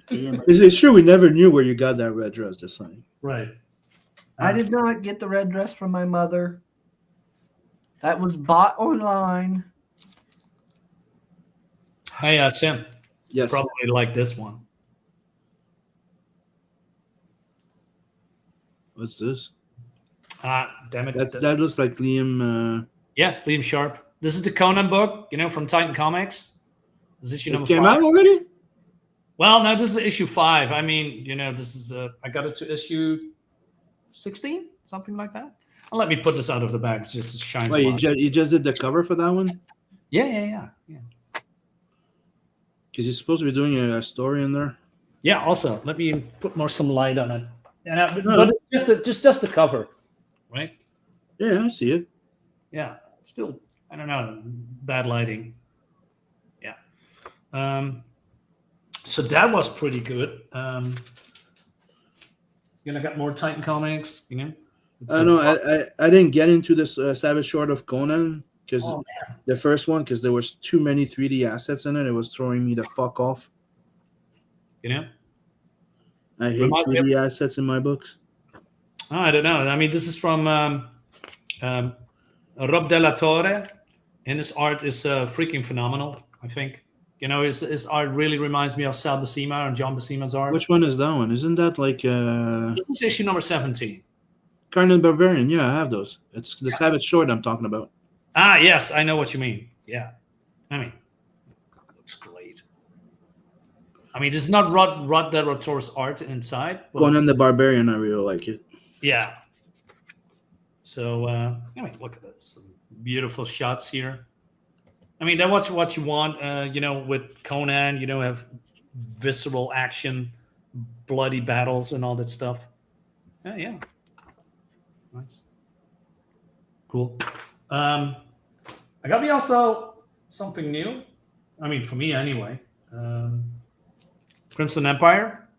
It's true we never knew where you got that red dress this time. Right. I did not get the red dress from my mother. That was bought online. Hey, Sam. Yes. Probably like this one. What's this? Damn it. That looks like Liam. Yeah, Liam Sharp. This is the Conan book, from Titan Comics. Is this issue number 5? Came out already? Well, no, this is issue 5. I mean, this is I got it to issue 16, something like that. Well, let me put this out of the bag. It's just shines. Wait, you just did the cover for that one? Yeah. Because you're supposed to be doing a story in there. Yeah. Also, let me put some light on it. But it's just the cover, right? Yeah, I see it. Yeah. Still, I don't know, bad lighting. Yeah. So that was pretty good. I got more Titan Comics. I know. I didn't get into this Savage Sword of Conan because the first one, because there was too many 3D assets in it. It was throwing me the fuck off. I hate 3D assets in my books. Oh, I don't know. I mean, this is from Rob Della Torre, and his art is freaking phenomenal, I think. His art really reminds me of Sal Buscema and John Buscema's art. Which one is that one? Isn't that like... This is issue number 17. Conan Barbarian. Yeah, I have those. It's the Savage Sword I'm talking about. Ah, yes. I know what you mean. Yeah. I mean, it looks great. I mean, it's not Rod Della Torre's art inside. Conan the Barbarian, I really like it. Yeah. So, look at this. Some beautiful shots here. I mean, that's what you want, with Conan, have visceral action, bloody battles and all that stuff. Yeah. Nice. Cool. I got me also something new. I mean, for me anyway. Crimson Empire.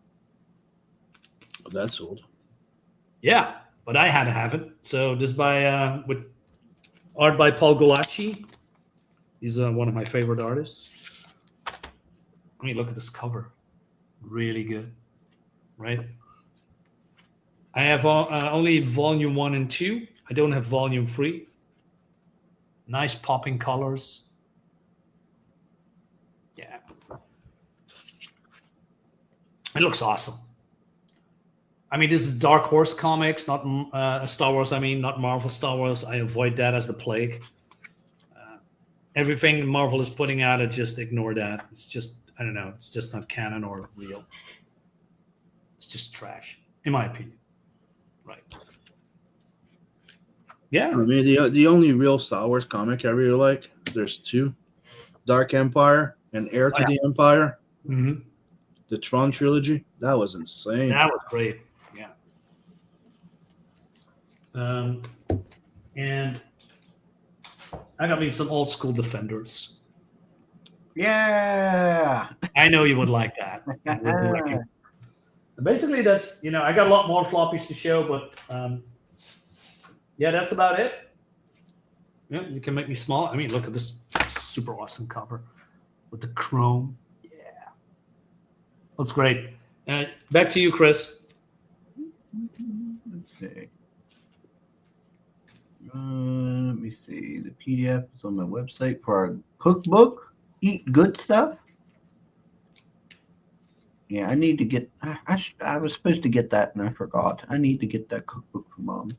Oh, that's old. Yeah, but I had to have it. So this with art by Paul Gulacci. He's one of my favorite artists. I mean, look at this cover. Really good, right? I have only volume 1 and 2. I don't have volume 3. Nice popping colors. Yeah. It looks awesome. I mean, this is Dark Horse Comics, not Star Wars. I mean, not Marvel Star Wars. I avoid that as the plague. Everything Marvel is putting out, I just ignore that. It's just, I don't know. It's just not canon or real. It's just trash, in my opinion. Right. Yeah. I mean, the only real Star Wars comic I really like, there's 2. Dark Empire and Heir to the Empire. Mm-hmm. The Tron trilogy. That was insane. That was great. Yeah. And I got me some old school Defenders. Yeah. I know you would like that. Basically, that's, I got a lot more floppies to show, but that's about it. Yeah, you can make me small. I mean, look at this super awesome cover with the chrome. Yeah. Looks great. Back to you, Chris. Let's see. Let me see. The PDF is on my website for our cookbook. Eat Good Stuff. Yeah, I need to get. I was supposed to get that and I forgot. I need to get that cookbook for Mom.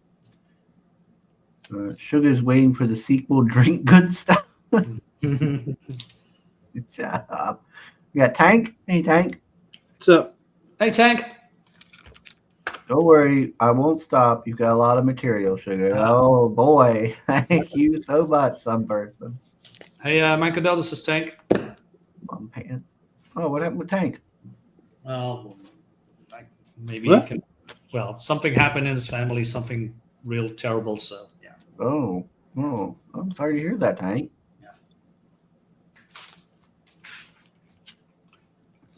Sugar's waiting for the sequel. Drink Good Stuff. Shut up. You got Tank? Hey, Tank. What's up? Hey, Tank. Don't worry. I won't stop. You've got a lot of material, Sugar. Oh, boy. Thank you so much, some person. Hey, my condolences, Tank. Mom pants. Oh, what happened with Tank? Well, maybe What? he can. Well, something happened in his family, something real terrible. So, yeah. Oh, I'm sorry to hear that, Tank. Yeah.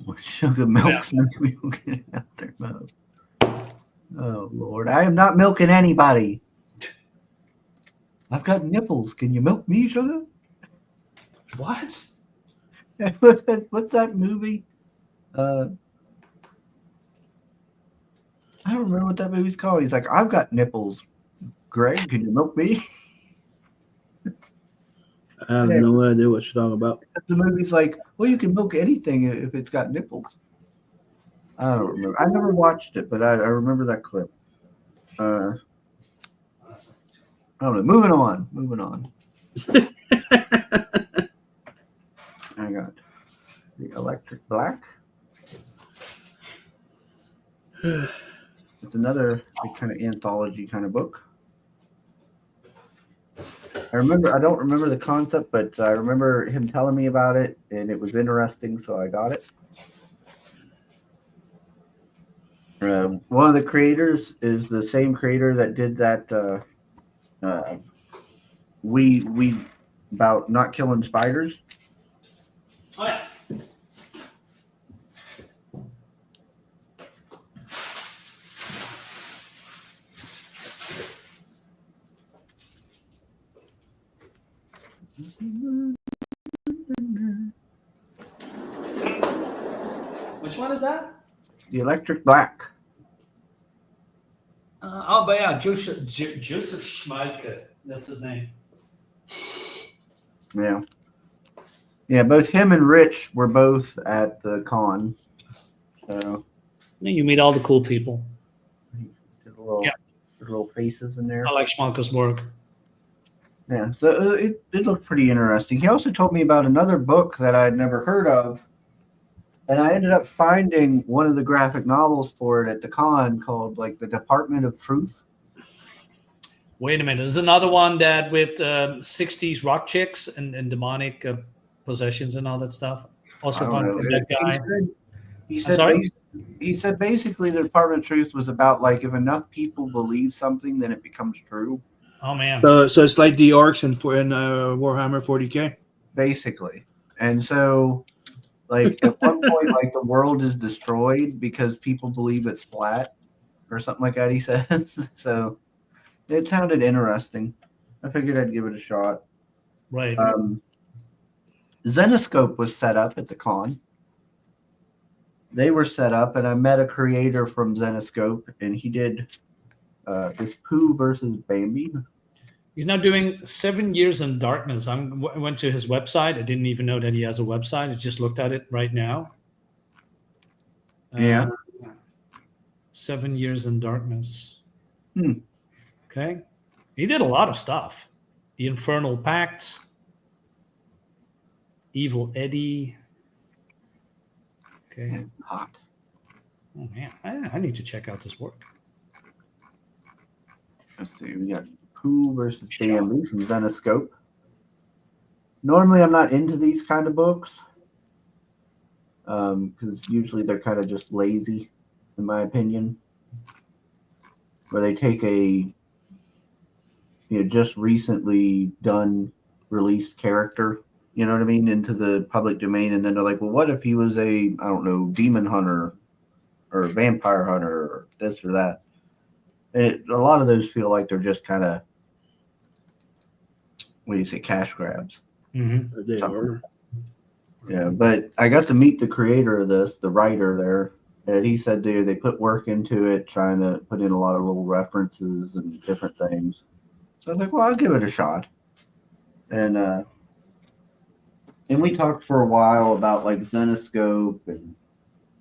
Well, Sugar milks me. We will get it out there, Mo. Oh, Lord. I am not milking anybody. I've got nipples. Can you milk me, Sugar? What? What's that movie? I don't remember what that movie's called. He's like, I've got nipples. Greg, can you milk me? I have Yeah. no idea what you're talking about. The movie's like, well, you can milk anything if it's got nipples. I don't remember. I never watched it, but I remember that clip. I don't know. Moving on. I got the Electric Black. It's another kind of anthology kind of book. I don't remember the concept, but I remember him telling me about it, and it was interesting, so I got it. One of the creators is the same creator that did that we about not killing spiders. Oh, yeah. Which one is that? The Electric Black. But yeah, Joseph Schmalke. That's his name. Yeah, both him and Rich were both at the con. So You meet all the cool people. there's little faces in there. I like Schmalke's work. Yeah, so it looked pretty interesting. He also told me about another book that I had never heard of, and I ended up finding one of the graphic novels for it at the con called like The Department of Truth. Wait a minute. There's another one that with 60s rock chicks and demonic possessions and all that stuff. Also fun from that guy. He said basically the Department of Truth was about like if enough people believe something, then it becomes true. Oh man. So it's like the orcs in Warhammer 40K. Basically, and so like at one point, like the world is destroyed because people believe it's flat or something like that. He says so. It sounded interesting. I figured I'd give it a shot. Right. Zenoscope was set up at the con. They were set up, and I met a creator from Zenoscope, and he did this Pooh versus Bambi. He's now doing 7 Years in Darkness. I went to his website. I didn't even know that he has a website. I just looked at it right now. Yeah. 7 Years in Darkness. Hmm. Okay. He did a lot of stuff. The Infernal Pact. Evil Eddie. Okay. Hot. Oh, man. I need to check out this work. Let's see. We got Pooh versus Bambi from Zenoscope. Normally, I'm not into these kind of books because usually they're kind of just lazy, in my opinion, where they take a just recently done released character, you know what I mean, into the public domain, and then they're like, well, what if he was a demon hunter or a vampire hunter or this or that? And a lot of those feel like they're just kind of cash grabs. Mm-hmm. They are. Yeah, but I got to meet the creator of this, the writer there, and he said they put work into it, trying to put in a lot of little references and different things. So I was like, well, I'll give it a shot. And we talked for a while about like Zenoscope and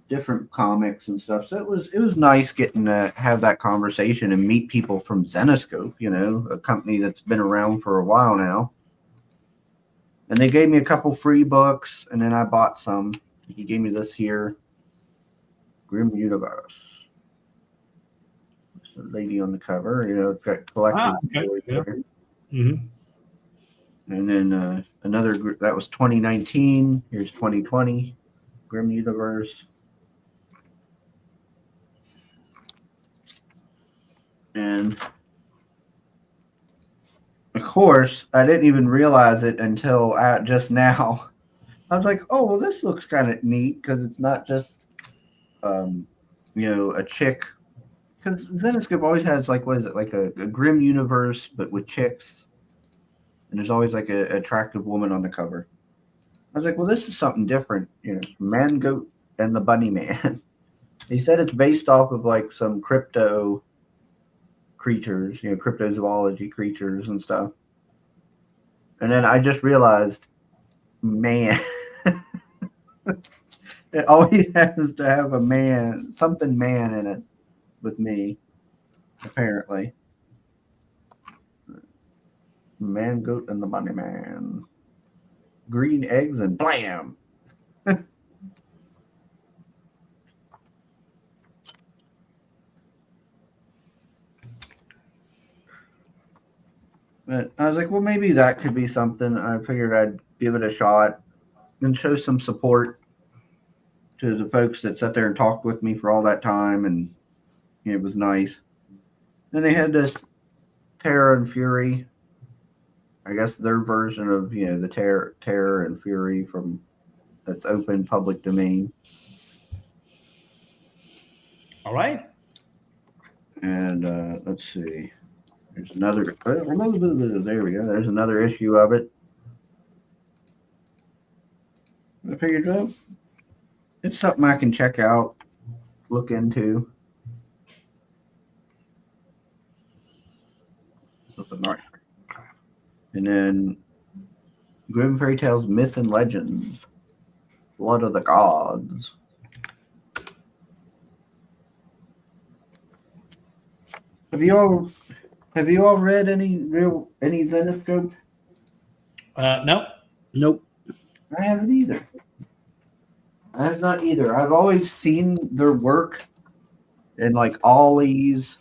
different comics and stuff. So it was nice getting to have that conversation and meet people from Zenoscope, a company that's been around for a while now. And they gave me a couple free books, and then I bought some. He gave me this here, Grim Universe. It's a lady on the cover. It's got collected stories there. Mm-hmm. And then another that was 2019. Here's 2020, Grim Universe. And of course, I didn't even realize it until just now. I was like, "Oh, well, this looks kind of neat because it's not just, a chick." Because Zenescope always has like, what is it, like a grim universe, but with chicks, and there's always like an attractive woman on the cover. I was like, "Well, this is something different." Man, Goat, and the Bunny Man. He said it's based off of like some crypto creatures, cryptozoology creatures and stuff. And then I just realized, man, it always has to have something man in it with me, apparently. Man, Goat, and the Bunny Man. Green eggs and blam. But I was like, well, maybe that could be something. I figured I'd give it a shot and show some support to the folks that sat there and talked with me for all that time, and it was nice. Then they had this Terror and Fury. I guess their version of the Terror and Fury that's open public domain. All right. And let's see. There's another. There we go. There's another issue of it. I figured, well, it's something I can check out, look into. Something nice. And then Grim Fairy Tales, Myth and Legends, Blood of the Gods. Have you all read any Zenescope? No. Nope. I haven't either. I have not either. I've always seen their work in like Ollie's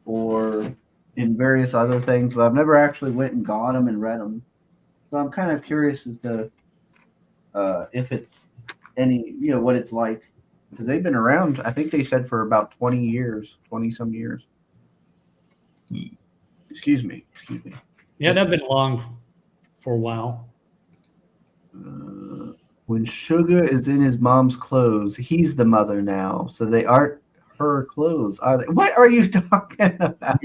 or in various other things, but I've never actually went and got them and read them. So I'm kind of curious as to if it's what it's like. Because they've been around, I think they said for about 20 some years. Excuse me. Yeah, they've been along for a while. When Sugar is in his mom's clothes, he's the mother now. So they aren't her clothes, are they? What are you talking about?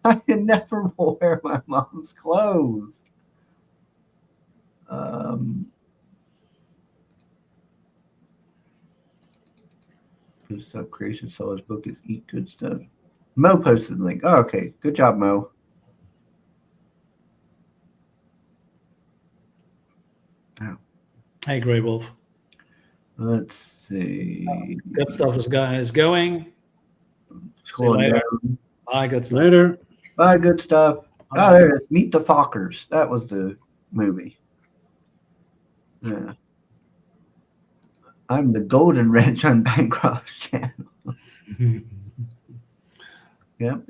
I can never wear my mom's clothes. Good stuff. Creation Solar's book is Eat Good Stuff. Mo posted the link. Oh, okay. Good job, Mo. Oh. Hey, Grey Wolf. Let's see. Good stuff is going. See you later. Bye, good stuff. Later. Bye, good stuff. Oh, there it is. Meet the Fockers. That was the movie. Yeah. I'm the Golden Wrench on Bancroft's channel. Yep.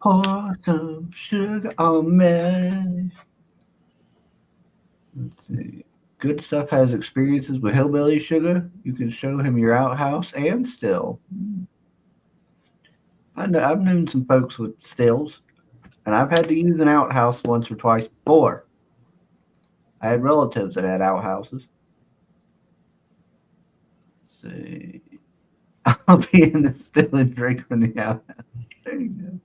Pour some sugar on me. Let's see. Good Stuff has experiences with hillbilly sugar. You can show him your outhouse and still. I've known some folks with stills, and I've had to use an outhouse once or twice before. I had relatives that had outhouses. Let's see. I'll be in the still and drink from the outhouse. There you go.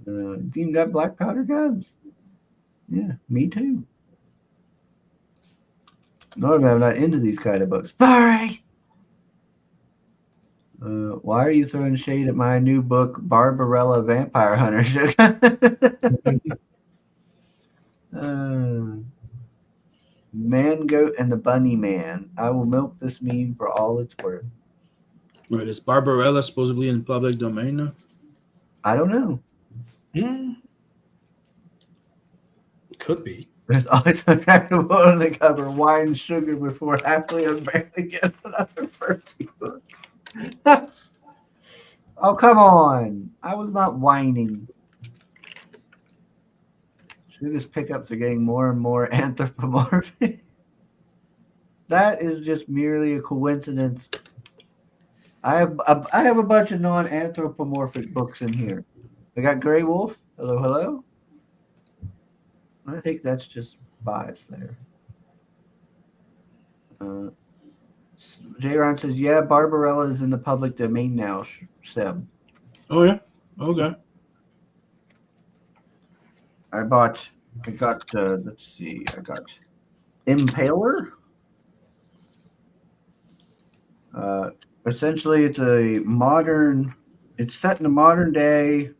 You even got black powder guns? Yeah, me too. Normally I'm not into these kind of books. Sorry. Why are you throwing shade at my new book, Barbarella Vampire Hunter? Man, Goat, and the Bunny Man. I will milk this meme for all it's worth. Right, is Barbarella supposedly in public domain now? I don't know. Could be. There's always a tractable on the cover. Wine, sugar before happily and barely get another birthday book. Oh, come on. I was not whining. Sugar's pickups are getting more and more anthropomorphic. That is just merely a coincidence. I have a bunch of non-anthropomorphic books in here. I got Grey Wolf. Hello, hello. I think that's just bias there. J. Ron says, "Yeah, Barbarella is in the public domain now." Seb. Oh yeah. Okay. I got. Let's see. I got Impaler. Essentially, it's a modern. It's set in a modern day.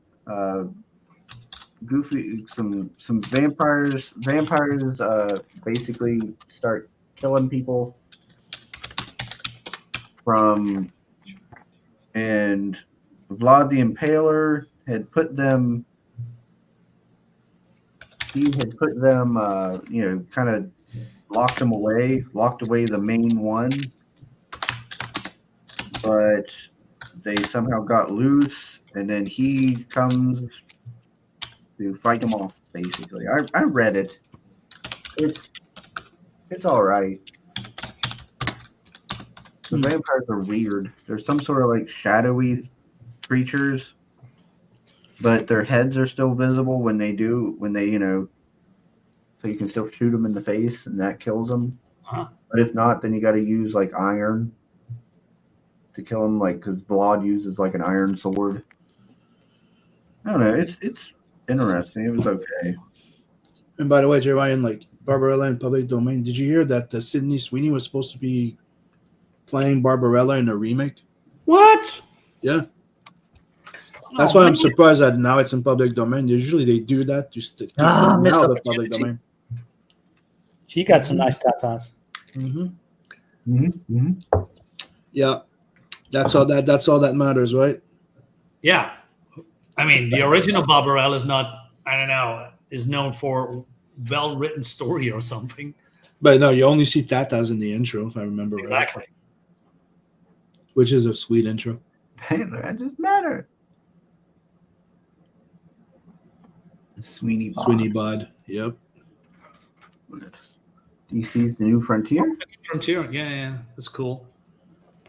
Goofy. Some vampires. Vampires basically start killing people from, and Vlad the Impaler had put them. He had put them, kind of locked away the main one, but they somehow got loose, and then he comes to fight them off. Basically, I read it. It's all right. The vampires are weird. They're some sort of like shadowy creatures, but their heads are still visible when they so you can still shoot them in the face and that kills them. Huh. But if not, then you got to use like iron to kill them, like because Vlad uses like an iron sword. I don't know. It's interesting. It was okay. And by the way, Jay Ryan, like Barbarella in public domain, did you hear that Sydney Sweeney was supposed to be playing Barbarella in a remake? What? Yeah. That's why I'm surprised that now it's in public domain. Usually they do that to keep it out missed of the public domain. She got some nice tatas. Yeah. That's all that matters, right? Yeah. I mean, the original Barbarella is not, I don't know, is known for well-written story or something. But no, you only see tatas in the intro, if I remember right. Exactly. Which is a sweet intro. That just matter. Sweeney Bud. Yep. DC's The New Frontier. Frontier, yeah, that's cool.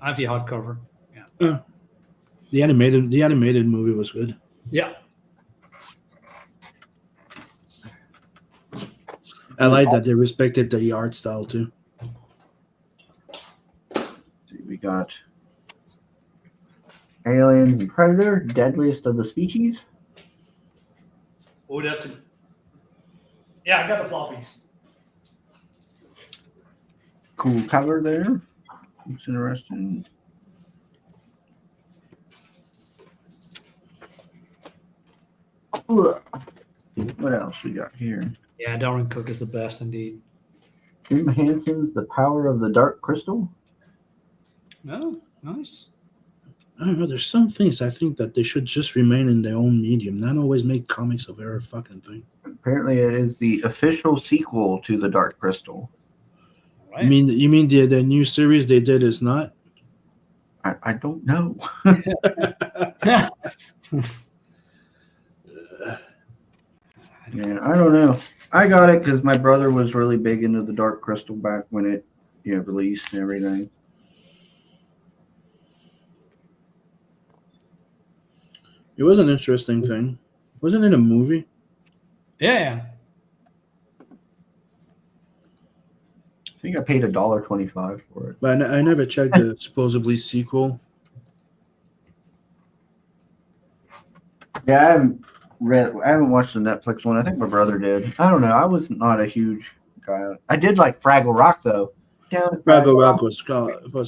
I have the hardcover. Yeah. The animated movie was good. Yeah. I like that they respected the art style too. We got Aliens and Predator, Deadliest of the Species. Oh, that's a... Yeah, I got the floppies. Cool cover there. Looks interesting. Ugh. What else we got here? Yeah, Darwin Cook is the best indeed. Jim Henson's The Power of the Dark Crystal. Oh, nice. I don't know. There's some things I think that they should just remain in their own medium, not always make comics of every fucking thing. Apparently, it is the official sequel to The Dark Crystal. Right. You mean the new series they did is not? I don't know. Yeah, I don't know. I got it because my brother was really big into The Dark Crystal back when it released and everything. It was an interesting thing. Wasn't it a movie? Yeah. I think I paid $1.25 for it. But I never checked the supposedly sequel. Yeah, I haven't watched the Netflix one. I think my brother did. I don't know. I was not a huge guy. I did like Fraggle Rock though. Fraggle Rock was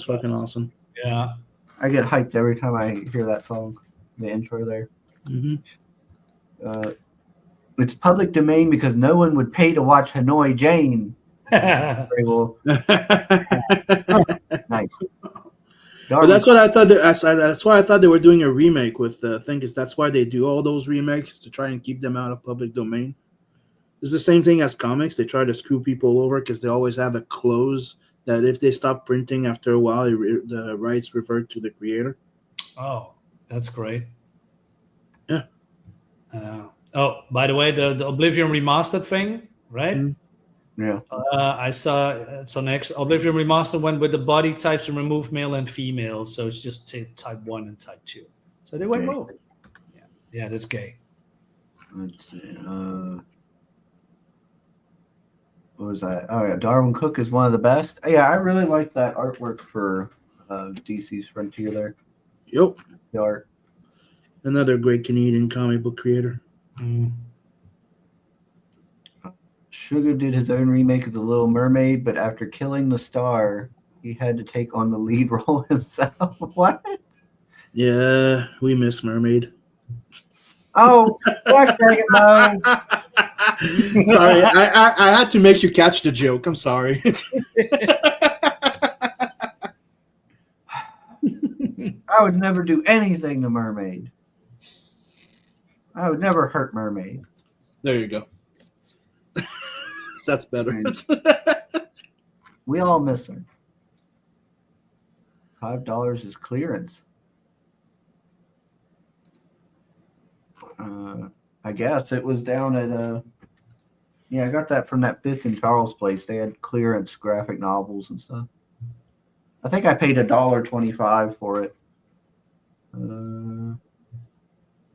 fucking awesome. Yeah. I get hyped every time I hear that song, the intro there. Mm-hmm. It's public domain because no one would pay to watch Hanoi Jane. Very well. Nice. But that's what I thought. That's why I thought they were doing a remake with the thing. Is that's why they do all those remakes to try and keep them out of public domain. It's the same thing as comics. They try to screw people over because they always have a clause that if they stop printing after a while, the rights revert to the creator. Oh, that's great. Yeah. Oh, by the way, the Oblivion remastered thing, right? Mm. Yeah. I saw it's on X. Oblivion remastered went with the body types and removed male and female, so it's just type 1 and type 2. So they went Okay. both. Yeah, that's gay. Let's see. What was that? Oh yeah, Darwin Cook is one of the best. Yeah, I really like that artwork for DC's Frontier there. Yep. The art. Another great Canadian comic book creator. Sugar did his own remake of The Little Mermaid, but after killing the star, he had to take on the lead role himself. What? Yeah, we miss Mermaid. Oh, gosh dang it, Mo. Sorry, I had to make you catch the joke. I'm sorry. I would never do anything to Mermaid. I would never hurt Mermaid. There you go. That's better. We all miss her. $5 is clearance. I guess it was down at yeah, I got that from that Fifth and Charles place. They had clearance graphic novels and stuff. I think I paid $1.25 for it.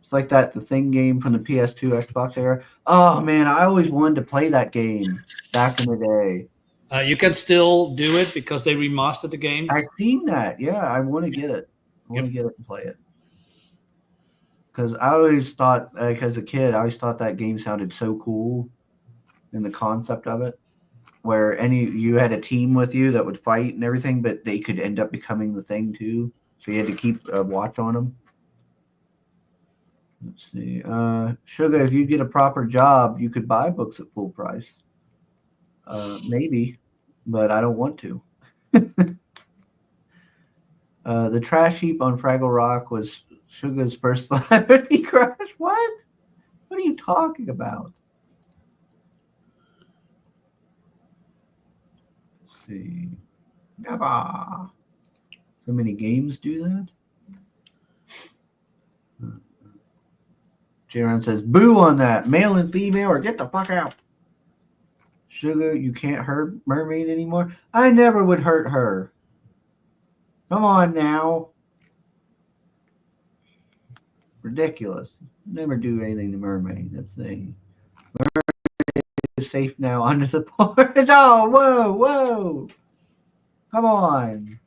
It's like the Thing game from the PS2 Xbox era. Oh man, I always wanted to play that game back in the day. You can still do it because they remastered the game. I've seen that. Yeah, I want to get it. I want to get it and play it. Because I always thought, like as a kid, I always thought that game sounded so cool, in the concept of it, where you had a team with you that would fight and everything, but they could end up becoming the Thing too. So you had to keep a watch on them. Let's see. Sugar, if you get a proper job, you could buy books at full price. Maybe, but I don't want to. The trash heap on Fraggle Rock was Sugar's first celebrity crush. What? What are you talking about? Let's see. Never. So many games do that. Jaron says, boo on that. Male and female, or get the fuck out. Sugar, you can't hurt Mermaid anymore? I never would hurt her. Come on now. Ridiculous. Never do anything to Mermaid. That's the Mermaid is safe now under the porch. Oh, whoa, whoa. Come on.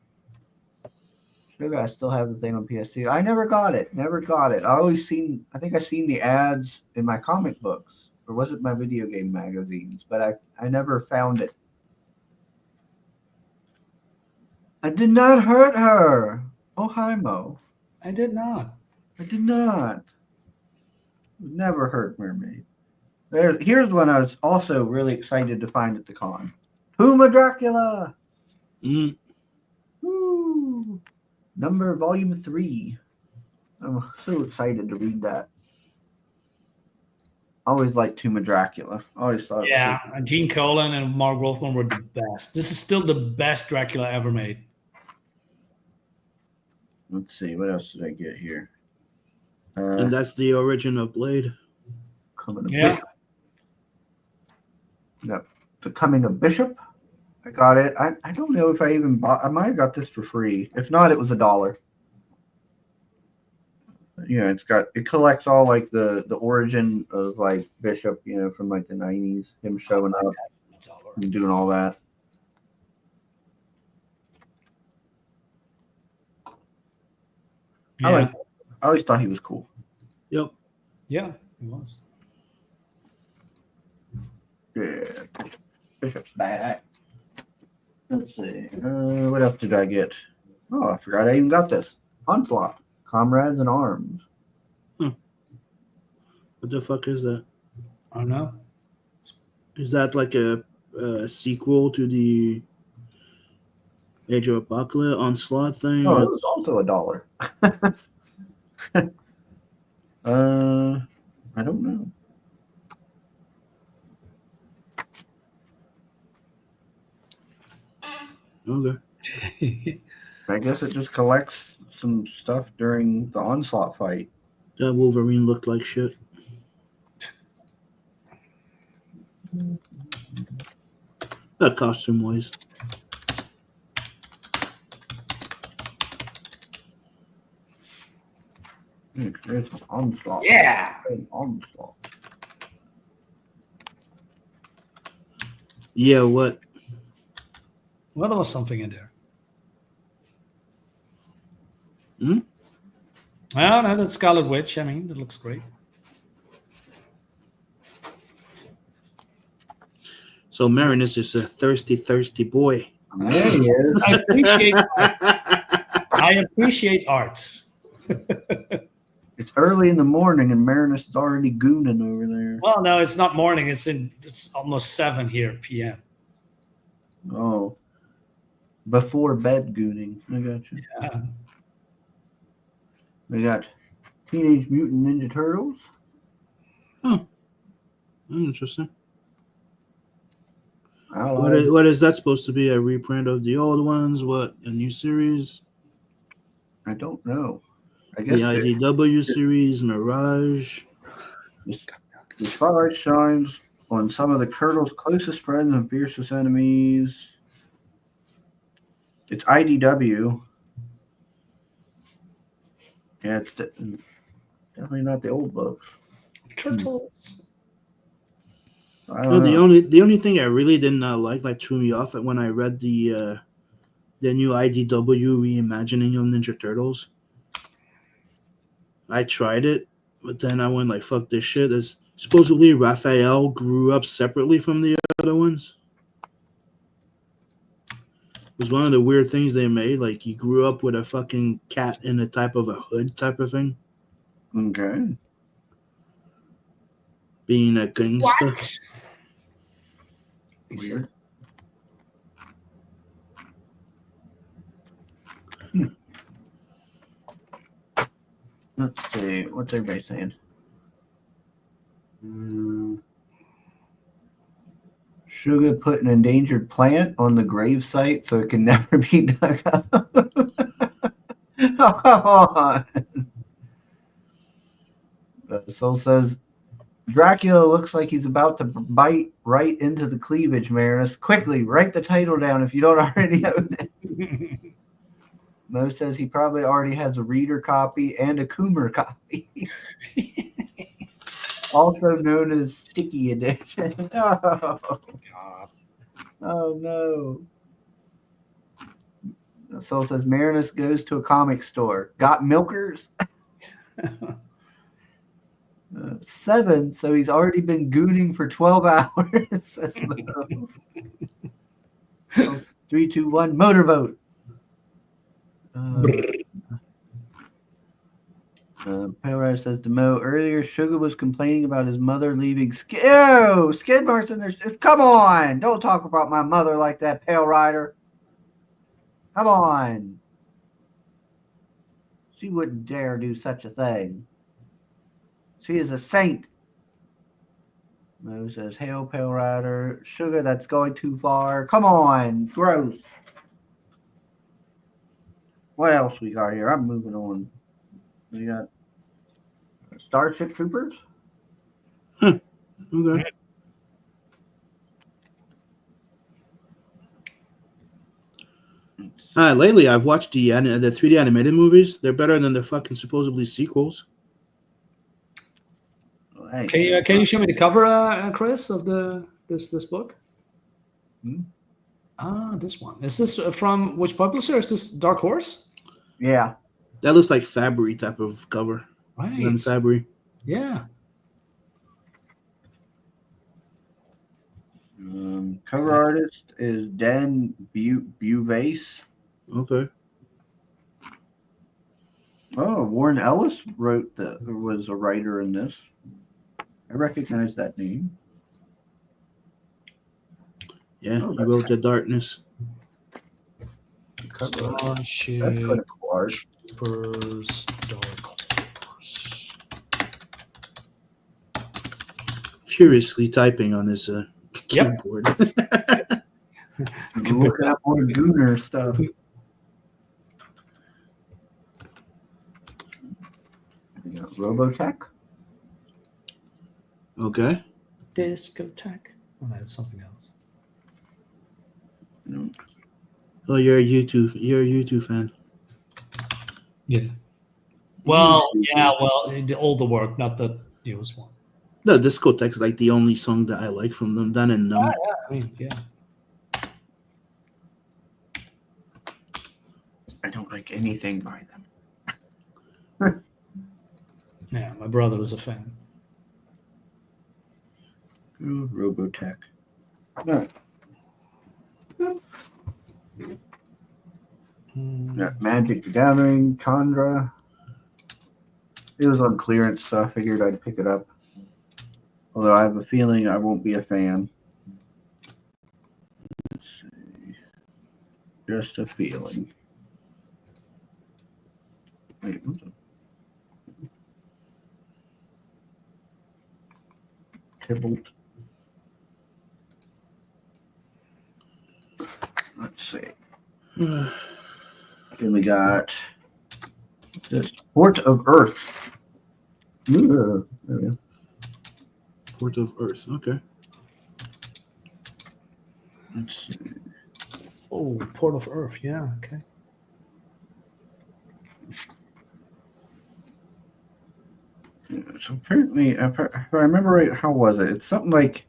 Sugar, I still have the thing on PS2. I never got it. Never got it. I think I seen the ads in my comic books. Or was it my video game magazines? But I never found it. I did not hurt her. Oh, hi, Mo. I did not. I did not. Never hurt Mermaid. Here's one I was also really excited to find at the con. Puma Dracula. Mm. Woo. Volume 3. I'm so excited to read that. I always liked Tomb Dracula. I always thought Yeah, Gene Colan and Mark Wolfman were the best. This is still the best Dracula ever made. Let's see, what else did I get here? And that's the origin of Blade. Coming of Yeah. Bishop. Yep. The Coming of Bishop. I got it. I don't know if I even bought. I might have got this for free. If not, it was $1. Yeah, it collects all like the origin of like Bishop, from like the 90s, him showing up and doing all that. Yeah. I always thought he was cool. Yep. Yeah, it was. Yeah, Bishop's bad. Let's see. What else did I get? Oh, I forgot I even got this. Onslaught, Comrades in Arms. What the fuck is that? I don't know. Is that like a sequel to the Age of Apocalypse Onslaught thing. Oh, it was also $1. I don't know. Okay. I guess it just collects some stuff during the Onslaught fight. That Wolverine looked like shit. That costume wise. There's an Onslaught. Yeah. An Onslaught. Yeah, what? Well, there was something in there. Hmm? Well, no, that's Scarlet Witch. I mean, that looks great. So Marinus is a thirsty boy. There he is. I appreciate art. It's early in the morning and Marinus is already gooning over there. Well, no, it's not morning. It's almost 7 here p.m. Oh. Before bed gooning. I got you. Yeah. We got Teenage Mutant Ninja Turtles. Oh, interesting. Allied. What is that supposed to be? A reprint of the old ones? What, a new series? I don't know. I guess The IDW series, Mirage. the spotlight shines on some of the Turtles' closest friends and fiercest enemies. It's IDW. Yeah, it's definitely not the old books. Turtles. I don't No, know. the only thing I really did not like threw me off when I read the new IDW reimagining of Ninja Turtles. I tried it, but then I went like, "Fuck this shit." As supposedly Raphael grew up separately from the other ones. It was one of the weird things they made. Like he grew up with a fucking cat in a type of a hood type of thing, Okay. being a gangster. What? Weird. Let's see. What's everybody saying? Sugar put an endangered plant on the grave site so it can never be dug up. Oh, come on. Soul says Dracula looks like he's about to bite right into the cleavage, Marinus. Quickly, write the title down if you don't already own it. Mo says he probably already has a reader copy and a Coomer copy. Also known as Sticky Edition. Oh, God. oh no. Soul says Marinus goes to a comic store. Got milkers? 7, so he's already been gooning for 12 hours. Says Mo. 3, 2, 1, motorboat. Pale says to Mo, earlier Sugar was complaining about his mother leaving skid marks in there. Come on, don't talk about my mother like that, Pale Rider. Come on. She wouldn't dare do such a thing. She is a saint. Mo says, hail, Pale Rider. Sugar, that's going too far. Come on, gross. What else we got here? I'm moving on. We got Starship Troopers. Okay. Lately, I've watched the 3D animated movies. They're better than the fucking supposedly sequels. Hey. Can you show me the cover, Chris, of this book? This one. Is this from which publisher? Is this Dark Horse? Yeah. That looks like Fabry type of cover. Right. Than Fabry. Yeah. Cover artist is Dan Buvase. Okay. Oh, Warren Ellis was a writer in this. I recognize that name. Yeah, Oh, he wrote The Darkness. cover. That's Starship kind of cool art. Troopers Dark Horse. Furiously typing on his Yep. keyboard. Looking up more Gooner stuff. We got Robotech. Okay. Discotheque. Oh, no, that's something else. No. Oh, you're a YouTube fan. Yeah. Well, yeah. Well, all the work, not the newest one. No, Discotheque's like the only song that I like from them. Then and Numb. Yeah, I mean, yeah. I don't like anything by them. Yeah, my brother was a fan. Ooh, Robotech. No. Yeah, Magic the Gathering, Chandra. It was on clearance, so I figured I'd pick it up. Although I have a feeling I won't be a fan. Let's see. Just a feeling. Wait, what's up? Tybalt. Let's see. Then we got this Port of Earth. Ooh, there we go. Port of Earth. Okay. Let's see. Oh, Port of Earth. Yeah. Okay. So apparently, if I remember right, how was it? It's something like,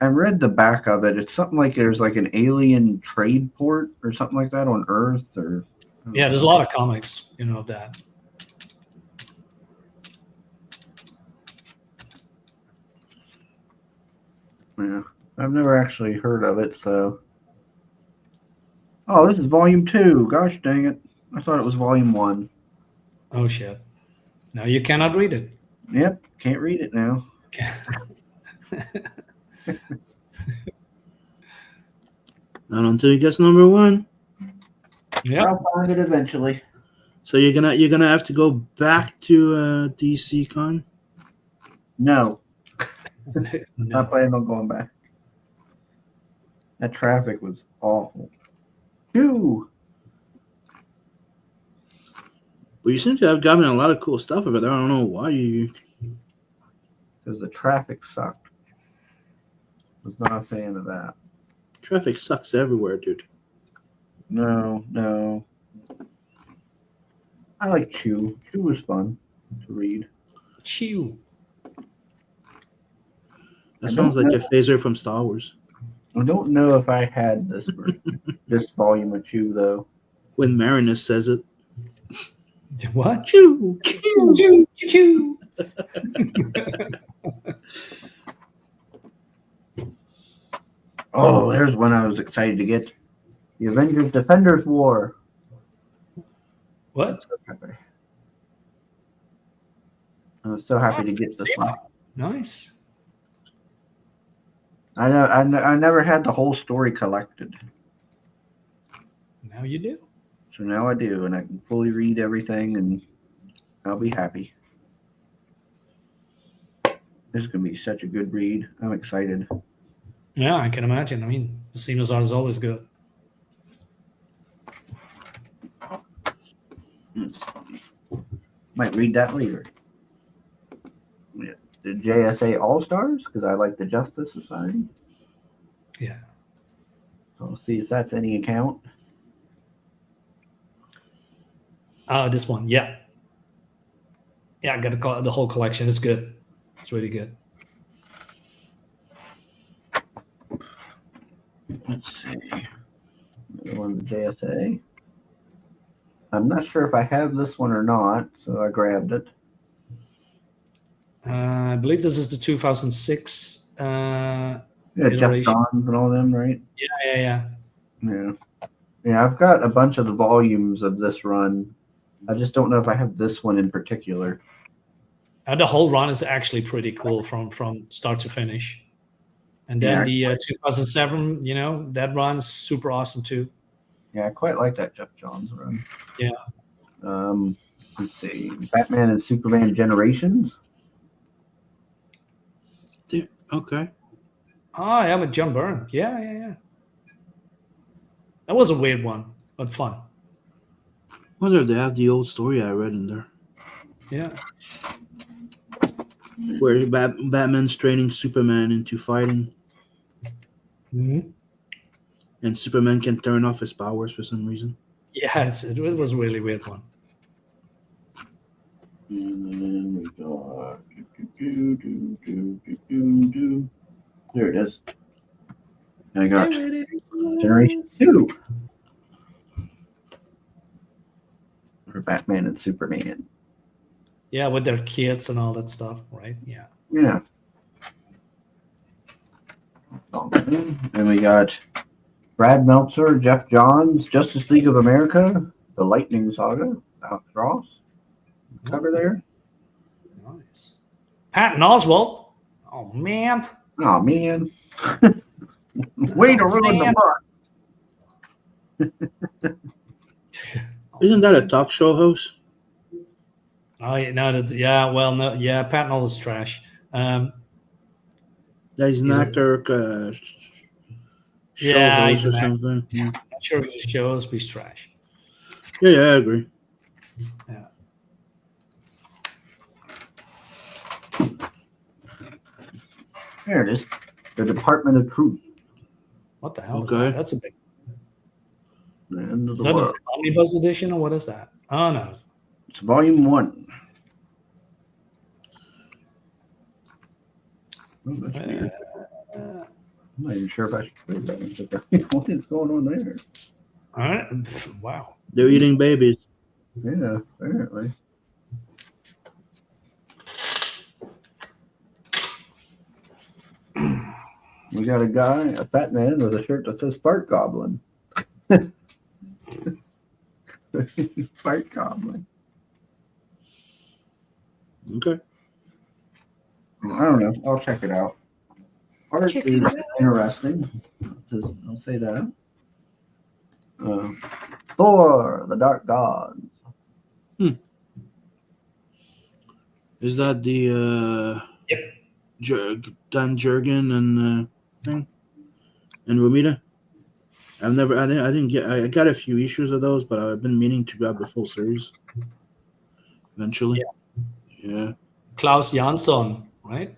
I read the back of it. It's something like there's like an alien trade port or something like that on Earth, or Yeah, there's a lot of comics, of that. Yeah, I've never actually heard of it. So, oh, this is volume 2. Gosh dang it! I thought it was volume 1. Oh shit! Now you cannot read it. Yep, can't read it now. Not until you get number 1. Yeah. I'll find it eventually. So you're gonna have to go back to DC Con. No, No. not planning on going back. That traffic was awful. Phew. But you seem to have gotten a lot of cool stuff over there. I don't know why you. Because the traffic sucked. Was not a fan of that. Traffic sucks everywhere, dude. No. I like Chew. Chew was fun to read. Chew. That sounds like a phaser from Star Wars. I don't know if I had this this volume of Chew though. When Marinus says it. What? Chew. Chew. Chew. Chew. Oh, there's one I was excited to get. The Avengers Defenders War. What? I was so happy to get this one. Nice. I never had the whole story collected. Now you do. So now I do, and I can fully read everything, and I'll be happy. This is going to be such a good read. I'm excited. Yeah, I can imagine. I mean, the Casino's art is always good. Might read that later. Yeah. The JSA All-Stars, because I like the Justice Society. Yeah. So I'll see if that's any account. This one. Yeah. Yeah, I got the whole collection. It's good. It's really good. Let's see. Another one, the JSA. I'm not sure if I have this one or not, so I grabbed it. I believe this is the 2006 Yeah, Jeff iteration. Johns and all them, right? Yeah. Yeah, I've got a bunch of the volumes of this run. I just don't know if I have this one in particular. The whole run is actually pretty cool from start to finish. And then the 2007, that run is super awesome too. Yeah, I quite like that Jeff Johns run. Yeah. Let's see, Batman and Superman Generations. Okay. Oh, yeah, with John Byrne. Yeah. That was a weird one, but fun. Wonder if they have the old story I read in there, Yeah. where Batman's training Superman into fighting, Mm-hmm. and Superman can turn off his powers for some reason. Yeah, it was a really weird one. And then we got there it is. I got Generation 2 for Batman and Superman. Yeah, with their kids and all that stuff, right? Yeah. Yeah. And we got Brad Meltzer, Jeff Johns, Justice League of America, The Lightning Saga, Alex Ross. Cover there. Nice. Patton Oswalt. Oh man. Oh man. Way to ruin the book. Isn't that a talk show host? Oh no, yeah. Well, no, yeah. Patton Oswalt is trash. That he's an He's a- actor, show Yeah, host he's or an actor. something. Yeah. Not sure if it shows, but he's trash. Yeah, I agree. Yeah. There it is. The Department of Truth. What the hell is Okay. that? That's a big. The end of Is the that an world. omnibus edition or what is that? Oh no. It's volume 1. Oh, that's weird. I'm not even sure if I should read that. What is going on there? All right. Wow. They're eating babies. Yeah, apparently. We got a guy, a fat man with a shirt that says Spark Goblin. Spark Goblin. Okay. I don't know. I'll check it out. Art Check is it out. interesting. I'll say that. Thor, the Dark Gods. Is that the Yep. Dan Jurgen and thing? And Romita? I didn't get. I got a few issues of those, but I've been meaning to grab the full series. Eventually. Yeah. Klaus Jansson, right?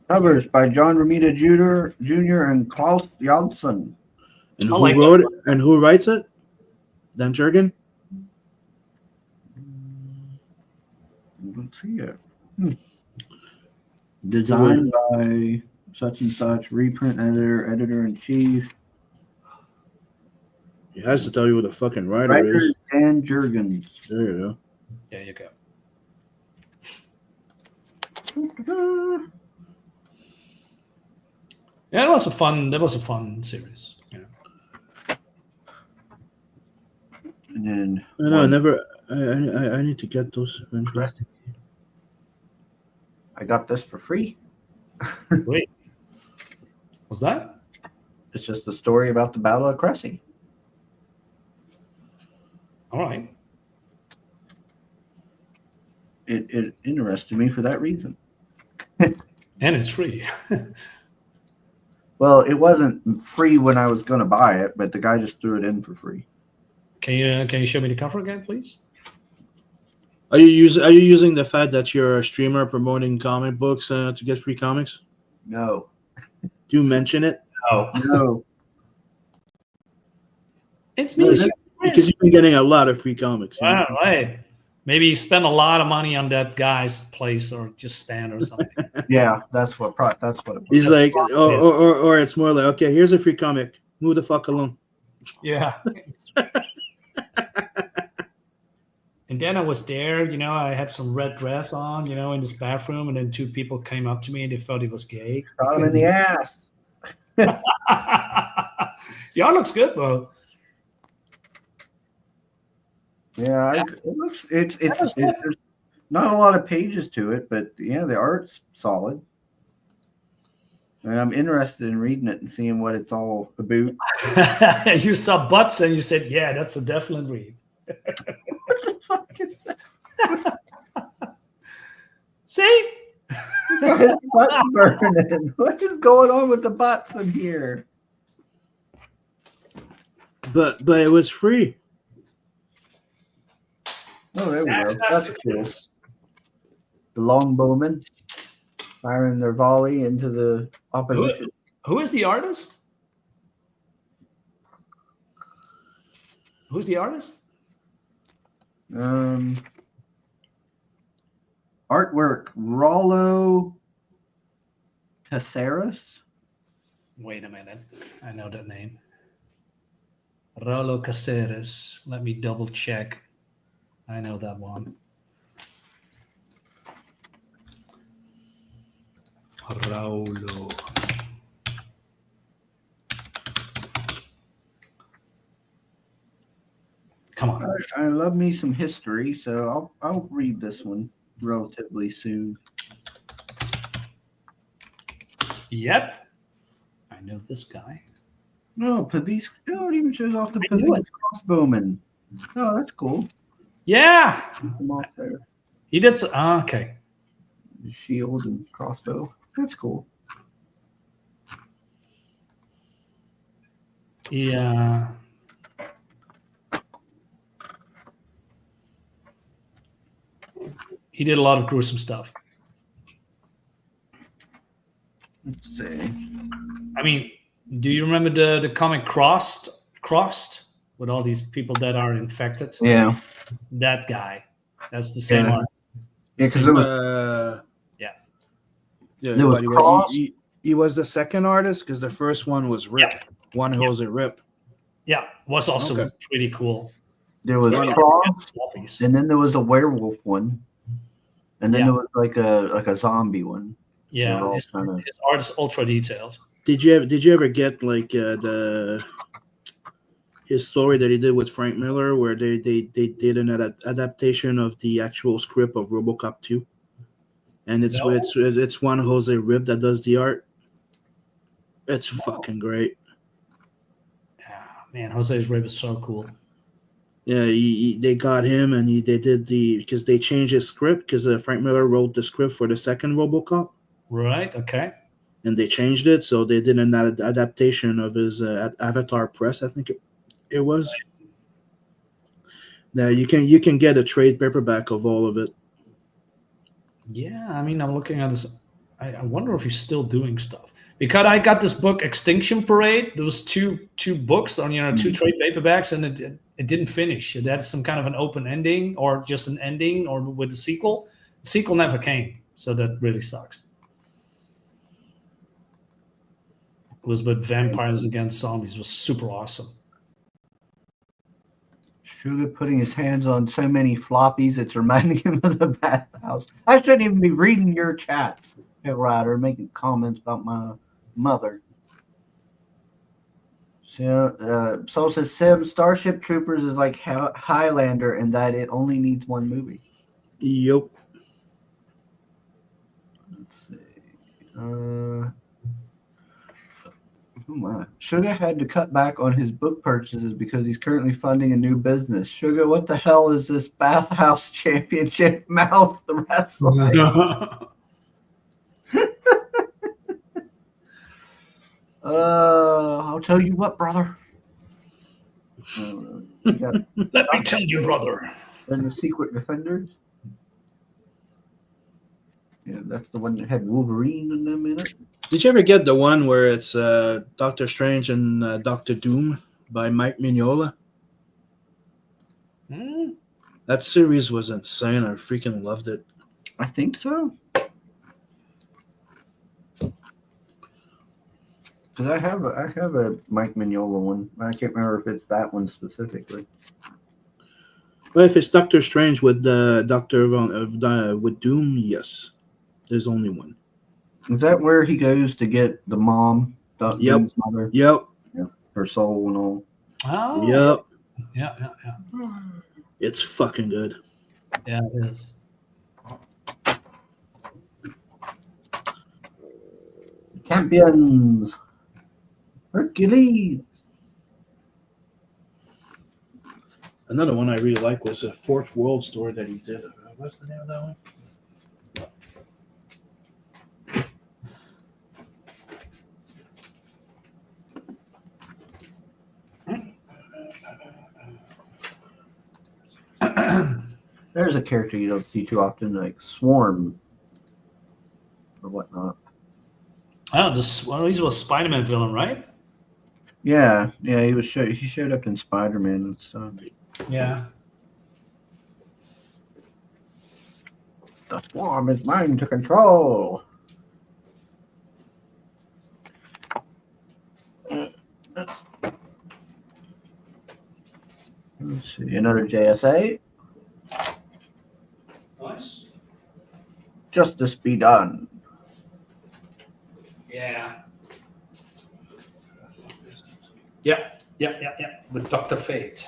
Covers by John Romita Jr. and Klaus Janssen. And I who like wrote it? And who writes it? Dan Jurgen? Let's see it. Designed by such and such, reprint editor in chief. He has to tell you who the fucking writer Writer is. Dan Jurgens. There you go. There you go. Yeah, that was a fun series. Yeah. And then I know. I never. I need to get those eventually. I got this for free. Wait. Was that? It's just a story about the Battle of Cressy. All right. It interested me for that reason. And it's free. Well, it wasn't free when I was going to buy it, but the guy just threw it in for free. Can you show me the cover again, please? Are you using the fact that you're a streamer promoting comic books to get free comics? No. Do you mention it? No. It's me. Because you've been getting a lot of free comics. You know? Wow, right. Maybe you spend a lot of money on that guy's place or just stand or something. Yeah, that's what it was. He's like, or it's more like, okay, here's a free comic. Move the fuck along. Yeah. And then I was there, I had some red dress on, in this bathroom, and then two people came up to me and they thought he was gay. Shot him in the ass. Y'all looks good, though. Yeah, it looks there's not a lot of pages to it, but yeah, the art's solid. And I'm interested in reading it and seeing what it's all about. You saw butts and you said, "Yeah, that's a definite read." What the fuck is that? See? Why is butt burning? What is going on with the butts in here? But it was free. Oh, there we go. That's That's the cool. tips. The longbowmen firing their volley into the opposition. Who is the artist? Who's the artist? Artwork Rollo Caceres. Wait a minute. I know that name. Rolo Caceres. Let me double check. I know that one. Raulo. Come on. I love me some history, so I'll read this one relatively soon. Yep. I know this guy. No, Pavis. No, it even shows off the I knew Pavis crossbowman. Oh, that's cool. Yeah. Come off there. He did. Okay. The shield and crossbow. That's cool. Yeah. He did a lot of gruesome stuff. Let's see. I mean, do you remember the comic Crossed with all these people that are infected? Yeah. That guy. That's the same Yeah. one. Yeah, because it was Yeah. Yeah, There was what, Cross. he was the second artist because the first one was Rip. One Jose Rip. Yeah, was also Okay. pretty cool. there was Yeah. Cross, Floppies. and then there was a werewolf one, and then Yeah. there was like a zombie one. They were Yeah, all his kinda- art is ultra detailed. Did you ever get like his story that he did with Frank Miller, where they did an adaptation of the actual script of RoboCop 2, and it's No. it's one Jose Rip that does the art. It's fucking great. Yeah, man, Jose's Rib is so cool. Yeah, they got him, and they did because they changed his script because Frank Miller wrote the script for the second RoboCop, Right? Okay. and they changed it, so they did an adaptation of his Avatar Press, I think it was. Now you can get a trade paperback of all of it. Yeah, I mean, I'm looking at this. I wonder if he's still doing stuff because I got this book Extinction Parade. There was two books on two trade paperbacks, and it didn't finish. It had some kind of an open ending, or just an ending, or with the sequel. The sequel never came, so that really sucks. It was with vampires against zombies. It was super awesome. Sugar putting his hands on so many floppies, it's reminding him of the bathhouse. I shouldn't even be reading your chats, Hill Rider, making comments about my mother. So, Soul says, Sim, Starship Troopers is like Highlander in that it only needs one movie. Yep. Let's see. Oh my. Sugar had to cut back on his book purchases because he's currently funding a new business. Sugar, what the hell is this Bathhouse Championship mouth wrestling? I'll tell you what, brother. You got Let me tell you, brother. and the Secret Defenders. Yeah, that's the one that had Wolverine in them in it. Did you ever get the one where it's Doctor Strange and Doctor Doom by Mike Mignola? Hmm? That series was insane. I freaking loved it. I think so. Because I have a Mike Mignola one. I can't remember if it's that one specifically. But if it's Doctor Strange with with Doom, yes, there's only one. Is that where he goes to get the mom, Yep. Doom's mother, Yep. her soul and all? Oh, Yep. yeah. It's fucking good. Yeah, it is. Champions. Hercules. Another one I really like was a Fourth World story that he did. What's the name of that one? There's a character you don't see too often, like Swarm or whatnot. Oh, this well, he's a Spider-Man villain, right? Yeah, he showed up in Spider-Man and stuff. Yeah. The Swarm is mine to control. Let's see, another JSA. Nice. Justice be done. Yeah. Yeah. With Dr. Fate.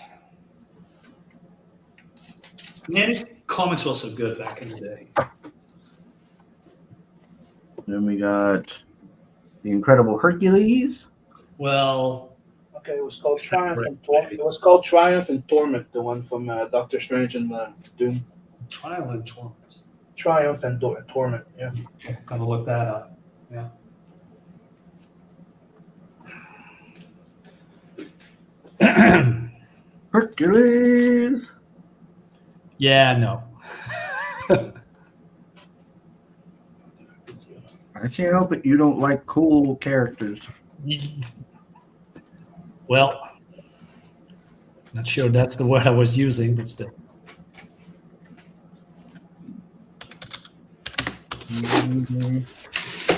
Man, his comics were so good back in the day. Then we got the Incredible Hercules. Well, Okay, it was called Triumph and Torment. It was called Triumph and Torment, the one from Doctor Strange and Doom. Trial and Torment. Triumph and Torment. Yeah. I'm gonna look that up. Yeah. Hercules. Yeah, no. I can't help it. You don't like cool characters. Well, not sure that's the word I was using, but still.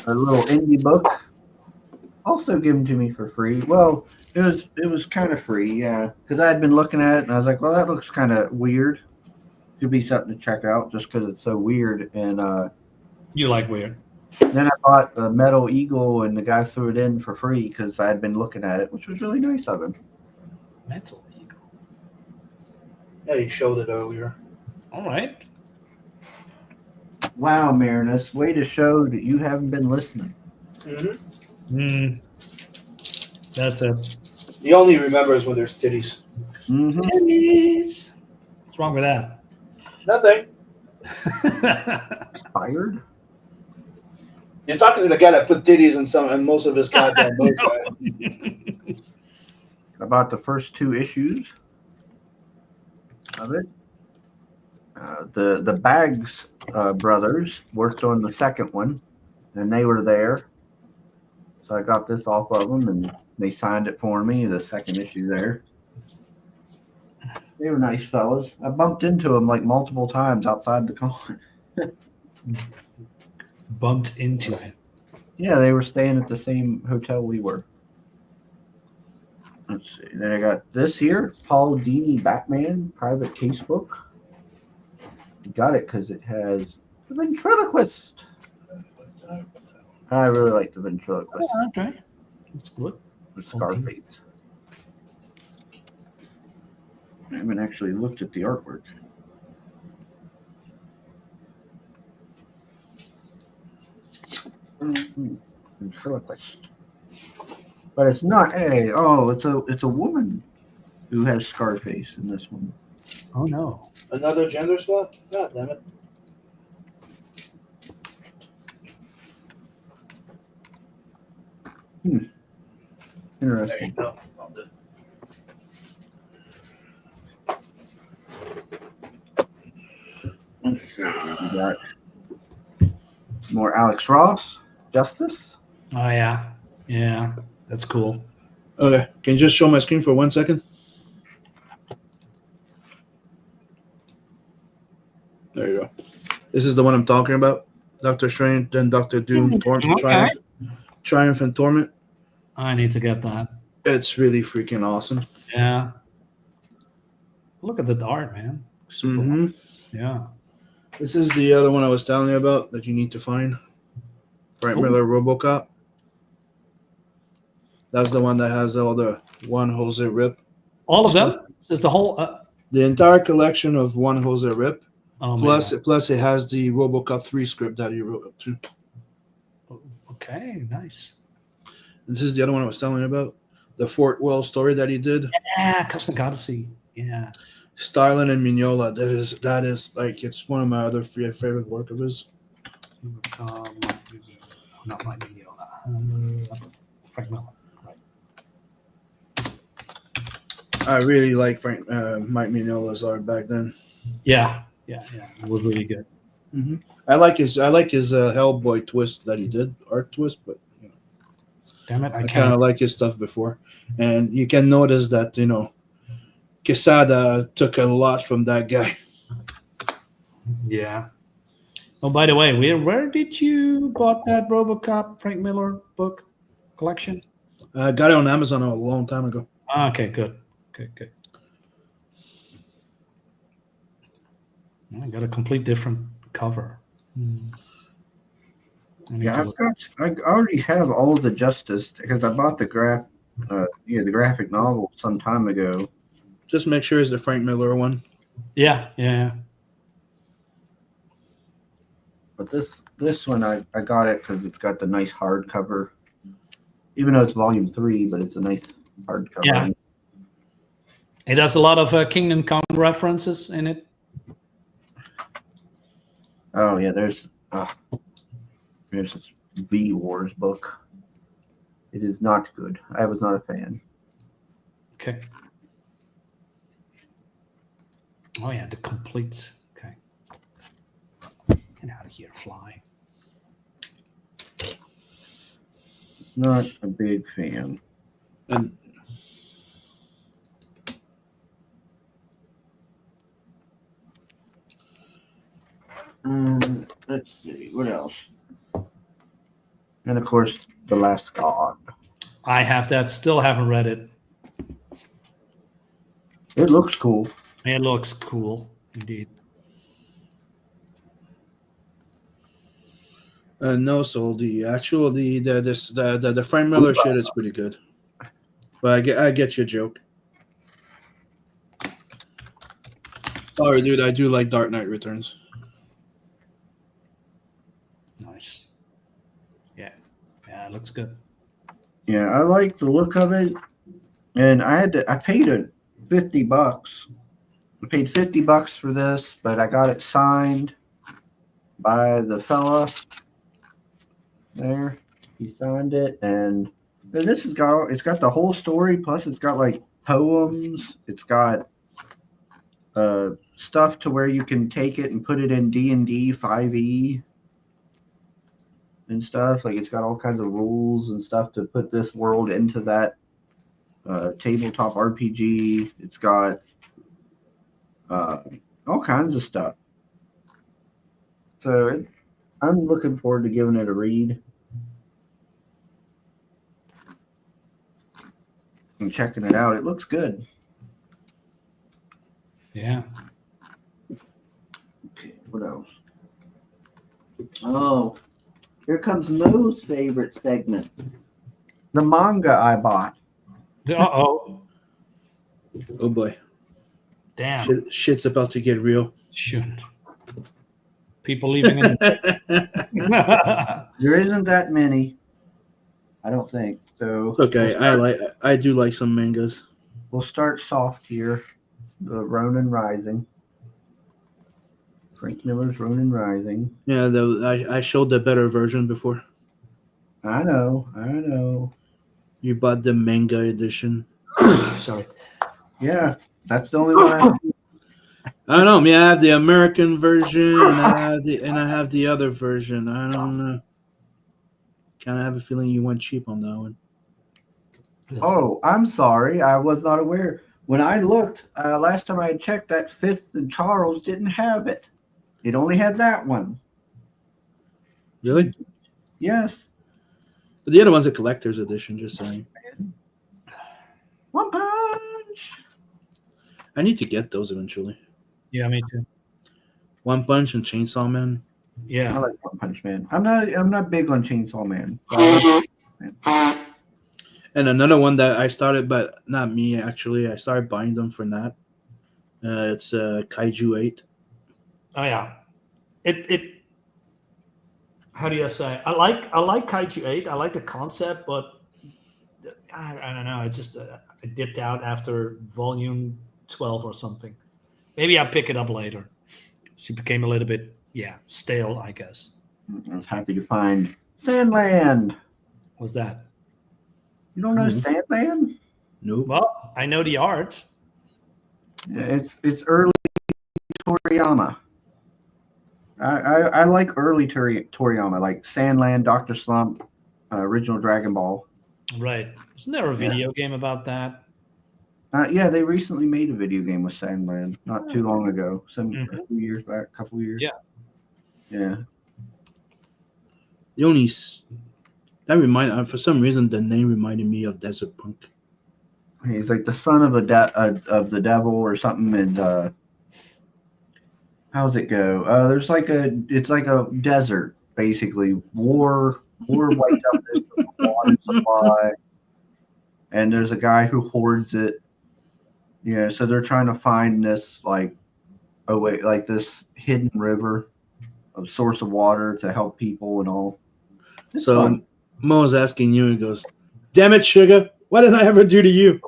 A little indie book, also given to me for free. Well, it was kind of free, yeah, because I had been looking at it and I was like, well, that looks kind of weird. Could be something to check out just because it's so weird. And You like weird. then I bought the Metal Eagle, and the guy threw it in for free because I had been looking at it, which was really nice of him. Metal Eagle. Yeah, he showed it earlier. All right. Wow, Marinus, way to show that you haven't been listening. Mm-hmm. That's it. He only remembers when there's titties. Mm-hmm. Titties. What's wrong with that? Nothing. Inspired? You're talking to the guy that put titties in most of his goddamn books, right? I bought the first 2 issues of it. The Baggs brothers worked on the second one, and they were there. So I got this off of them, and they signed it for me, the second issue there. They were nice fellas. I bumped into them like multiple times outside the con. Bumped into him. Yeah, they were staying at the same hotel we were. Let's see. Then I got this here, Paul Dini Batman private case book. Got it because it has the ventriloquist. I really like the ventriloquist. Oh, okay. That's good. With Scarface. I haven't actually looked at the artwork. Ventriloquist. But it's not it's a woman who has Scarface in this one. Oh no. Another gender swap? God damn it. Interesting. There you go. We got more Alex Ross, Justice. Oh yeah. Yeah. That's cool. Okay, can you just show my screen for 1 second? There you go. This is the one I'm talking about. Doctor Strange, then Doctor Doom, Okay. Triumph and Torment. I need to get that. It's really freaking awesome. Yeah. Look at the art, man. Super. Mhm. Yeah. This is the other one I was telling you about that you need to find. Frank Ooh. Miller RoboCop. That's the one that has all the One Jose Rip. All of them? Is the whole The entire collection of One Jose Rip. oh, Plus it has the RoboCop 3 script that he wrote too. Okay, nice. This is the other one I was telling you about. The Fort Well story that he did. Yeah, Cosmic Odyssey. Yeah. Starlin and Mignola. That is like it's one of my other favorite work of his. Not my video. Frank Miller. Right. I really like Mike Mignola's art back then. Yeah. It was really good. I like his Hellboy twist that he did, art twist, but you know, Damn it, I kind of like his stuff before, and you can notice that Quesada took a lot from that guy. Yeah. Oh, by the way, where did you bought that RoboCop Frank Miller book collection? I got it on Amazon a long time ago. Okay, good. I got a complete different cover. Yeah, I already have all the Justice because I bought the the graphic novel some time ago. Just make sure it's the Frank Miller one. Yeah. But this one I got it because it's got the nice hardcover. Even though it's volume 3, but it's a nice hardcover. Yeah. It has a lot of Kingdom Come references in it. Oh yeah, there's this V Wars book. It is not good. I was not a fan. Okay. Oh yeah, the complete. Okay. Get out of here, fly. Not a big fan. And Let's see what else. And of course, The Last God. I have that. Still haven't read it. It looks cool. It looks cool, indeed. no, so the Frank Miller shit is pretty good. But I get your joke. Sorry, dude. I do like Dark Knight Returns. Nice. Yeah, it looks good. Yeah, I like the look of it. And I paid $50. I paid $50 for this, but I got it signed by the fella there. He signed it, and it's got the whole story, plus it's got like poems. It's got stuff to where you can take it and put it in D&D 5e and stuff. Like it's got all kinds of rules and stuff to put this world into that tabletop RPG. It's got all kinds of stuff. So I'm looking forward to giving it a read and checking it out. It looks good. Yeah. Okay, what else? Oh, here comes Mo's favorite segment. The manga I bought. Uh-oh. Oh boy, Damn. shit's about to get real. Shoot. People leaving in. There isn't that many, I don't think. So Okay, I do like some mangas. We'll start soft here. The Ronin Rising. Frank Miller's Ronin Rising. Yeah, I showed the better version before. I know. You bought the manga edition. Sorry. Yeah, that's the only one I have. I don't know. I mean, I have the American version, and I have the other version. I don't know. Kind of have a feeling you went cheap on that one. Oh, I'm sorry. I was not aware. When I looked, last time I checked, that Fifth and Charles didn't have it. It only had that one. Really? Yes. But the other one's a collector's edition. Just saying. One Punch. I need to get those eventually. Yeah, me too. One Punch and Chainsaw Man. I Yeah. like One Punch Man. I'm not big on Chainsaw Man. And another one that I started, but not me actually. I started buying them for Nat. It's Kaiju 8. Oh yeah. It how do you say? I like Kaiju 8. I like the concept, but I don't know. I just I dipped out after volume 12 or something. Maybe I'll pick it up later. So it became a little bit stale, I guess. I was happy to find Sandland. Was that? You don't know Mhm. Sandland? Nope. Well, I know the art. Yeah, it's early Toriyama. I like early Toriyama, like Sandland, Doctor Slump, original Dragon Ball. Right. Isn't there a Yeah. video game about that? Yeah, they recently made a video game with Sandland not too long ago, a few years back, a couple years. Yeah. Yeah. The only that for some reason the name reminded me of Desert Punk. He's like the son of of the devil or something, and how's it go? There's it's like a desert basically. War wiped out this water supply, and there's a guy who hoards it. Yeah, so they're trying to find this like this hidden river, a source of water to help people and all. It's So fun. Mo's asking you and goes, "Damn it, Sugar! What did I ever do to you?"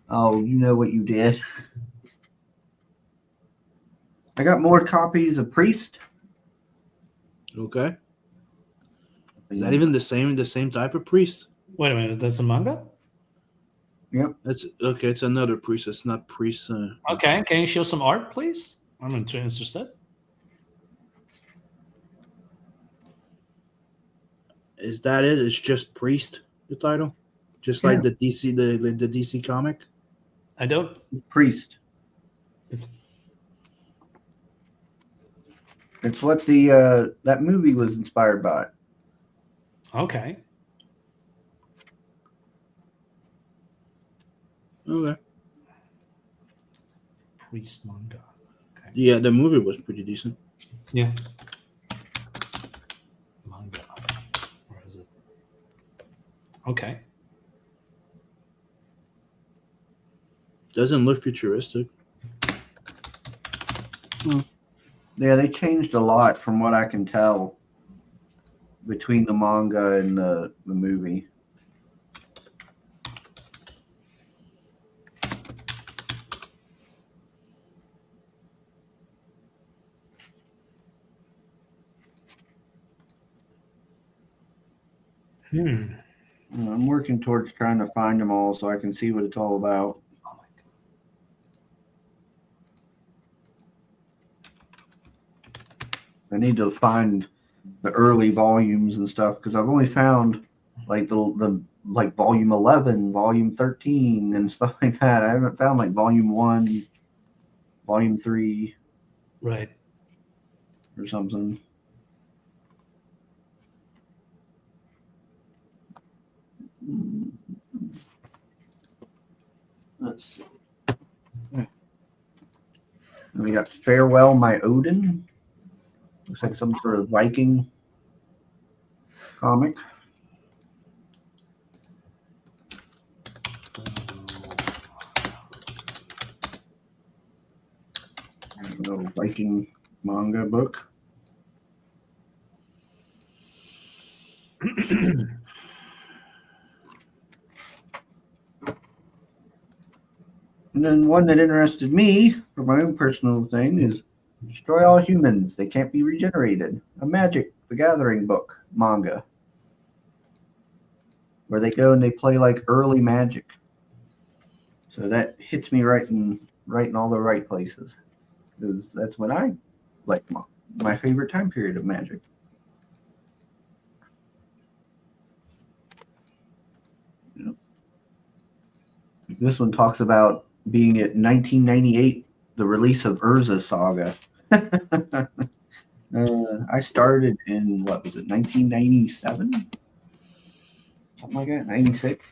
Oh, you know what you did. I got more copies of Priest. Okay. Is that even the same type of priest? Wait a minute. That's a manga? Yep. That's okay. It's another priest. It's not priest. Okay. Can you show some art, please? I'm interested. Is that it? It's just priest. The title, just like the DC the DC comic. I don't. Priest. It's, It's what the that movie was inspired by. okay. Okay. Priest manga. Okay. Yeah, the movie was pretty decent. Yeah. Manga. Where is it? Okay. Doesn't look futuristic. Yeah, they changed a lot from what I can tell between the manga and the movie. I'm working towards trying to find them all so I can see what it's all about. Oh my I need to find the early volumes and stuff because I've only found like the like volume 11, volume 13, and stuff like that. I haven't found like volume 1, volume 3, Right. or something. Let's see. And we got Farewell, My Odin. Looks like some sort of Viking comic. A little Viking manga book. And then one that interested me for my own personal thing is Destroy All Humans. They Can't Be Regenerated. A Magic the Gathering book manga. Where they go and they play like early Magic. So that hits me right in all the right places. Because that's when I like my favorite time period of Magic. Yep. This one talks about being at 1998, the release of Urza Saga. I started in, what was it, 1997? Something like that, 96.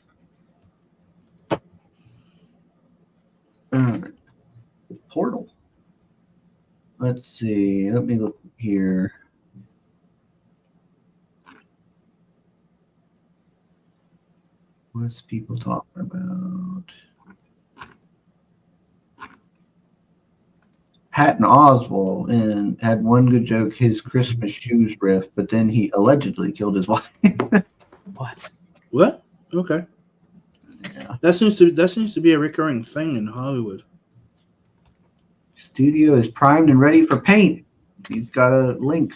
Portal. Let's see. Let me look here. What's people talking about? Patton Oswalt and had one good joke, his Christmas shoes riff, but then he allegedly killed his wife. What? What? Okay. Yeah. That seems to be a recurring thing in Hollywood. Studio is primed and ready for paint. He's got a link.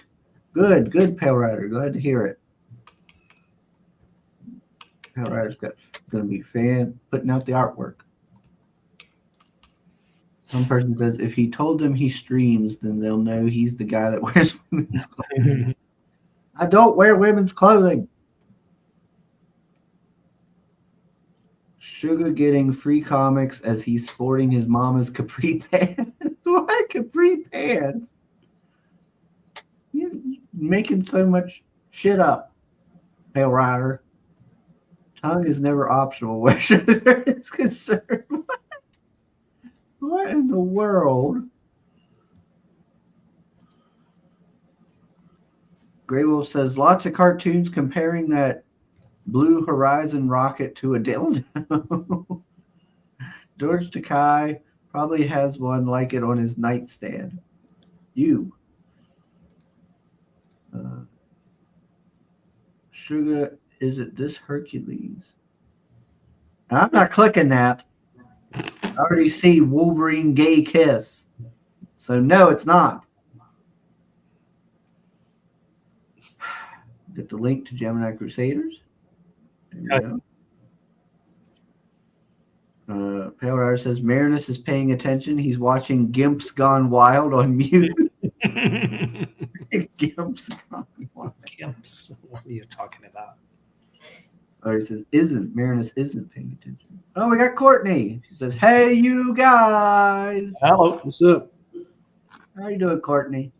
Good, Pale Rider. Glad to hear it. Pale Rider's going to be putting out the artwork. One person says if he told them he streams, then they'll know he's the guy that wears women's clothing. I don't wear women's clothing. Sugar getting free comics as he's sporting his mama's capri pants. What capri pants? You're making so much shit up, Pale Rider. Tongue is never optional where sugar is concerned. What in the world? Grey Wolf says lots of cartoons comparing that Blue Horizon rocket to a dildo. George Takei probably has one like it on his nightstand. Sugar, is it this Hercules? I'm not clicking that. I already see Wolverine gay kiss. So no, it's not. Get the link to Gemini Crusaders. There we go. Pale Rider says Marinus is paying attention. He's watching Gimps Gone Wild on mute. Gimps Gone Wild. Gimps. What are you talking about? Or he says, Marinus isn't paying attention. Oh, we got Courtney. She says, hey, you guys. Hello. What's up? How you doing, Courtney?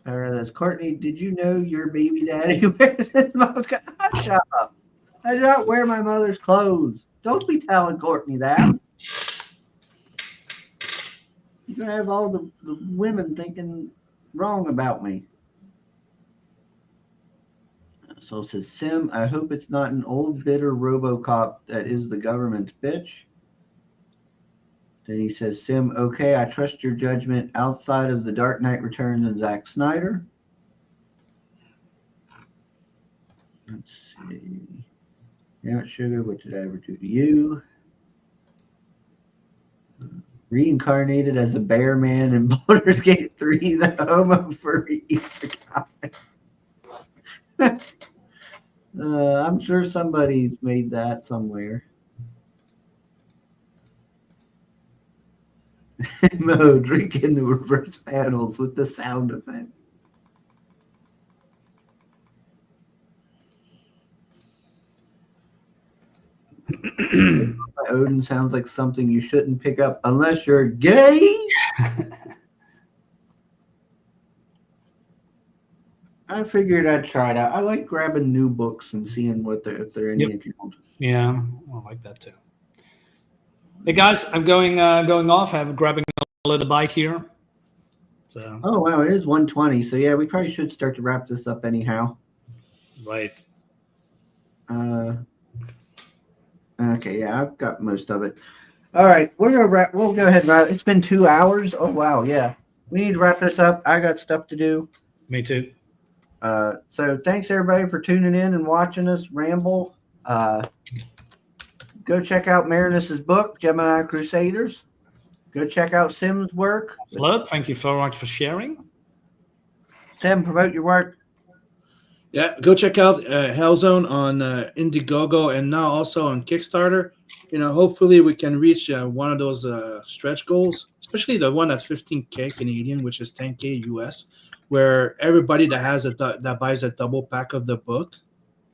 That's Courtney, did you know your baby daddy wears his mom's clothes? Shut up. I do not wear my mother's clothes. Don't be telling Courtney that. You're going to have all the women thinking wrong about me. So it says, Sim, I hope it's not an old bitter RoboCop that is the government's bitch. Then he says, Sim, okay, I trust your judgment outside of The Dark Knight Returns and Zack Snyder. Let's see. Yeah, Sugar, what did I ever do to you? Reincarnated as a bear man in Baldur's Gate 3, the homo furry isekai. I'm sure somebody's made that somewhere. Mo, drinking the reverse panels with the sound effect. Odin sounds like something you shouldn't pick up unless you're gay. I figured I'd try it out. I like grabbing new books and seeing what if they're any account. Yeah, I like that too. Hey guys, I'm going off. I'm grabbing a little bite here. So. Oh wow, it is 1:20. So yeah, we probably should start to wrap this up anyhow. Right. Okay, yeah, I've got most of it. All right, we're gonna wrap. We'll go ahead and wrap. It's been 2 hours. Oh wow, yeah. We need to wrap this up. I got stuff to do. Me too. So thanks everybody for tuning in and watching us ramble. Go check out Marinus's book, Gemini Crusaders. Go check out Sim's work. Hello, thank you so much for sharing. Sim, promote your work. Yeah, go check out Hellzone on Indiegogo and now also on Kickstarter. You know, hopefully we can reach one of those stretch goals, especially the one that's 15K Canadian, which is 10K US, where everybody that has that buys a double pack of the book,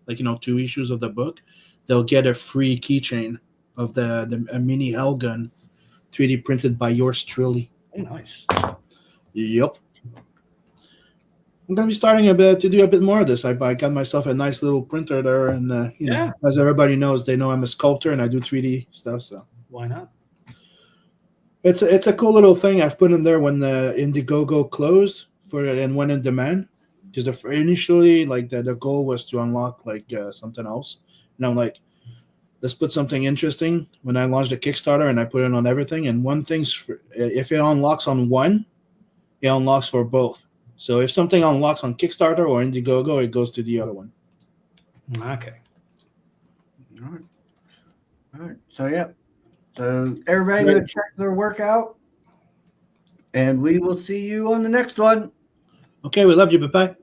like 2 issues of the book, they'll get a free keychain of a mini Hell gun, 3D printed by yours truly. Oh, nice. Yep. I'm gonna be starting to do a bit more of this. I got myself a nice little printer there, and know, as everybody knows, they know I'm a sculptor and I do 3D stuff. So why not? It's a cool little thing I've put in there when the Indiegogo closed and went in demand. Because initially, like the goal was to unlock something else, and I'm like, let's put something interesting. When I launched the Kickstarter and I put it on everything, and one thing's if it unlocks on one, it unlocks for both. So if something unlocks on Kickstarter or Indiegogo, it goes to the other one. Okay. All right. All right. So yeah. So everybody go check their workout, and we will see you on the next one. Okay, we love you. Bye-bye.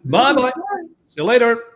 Bye bye. See you later.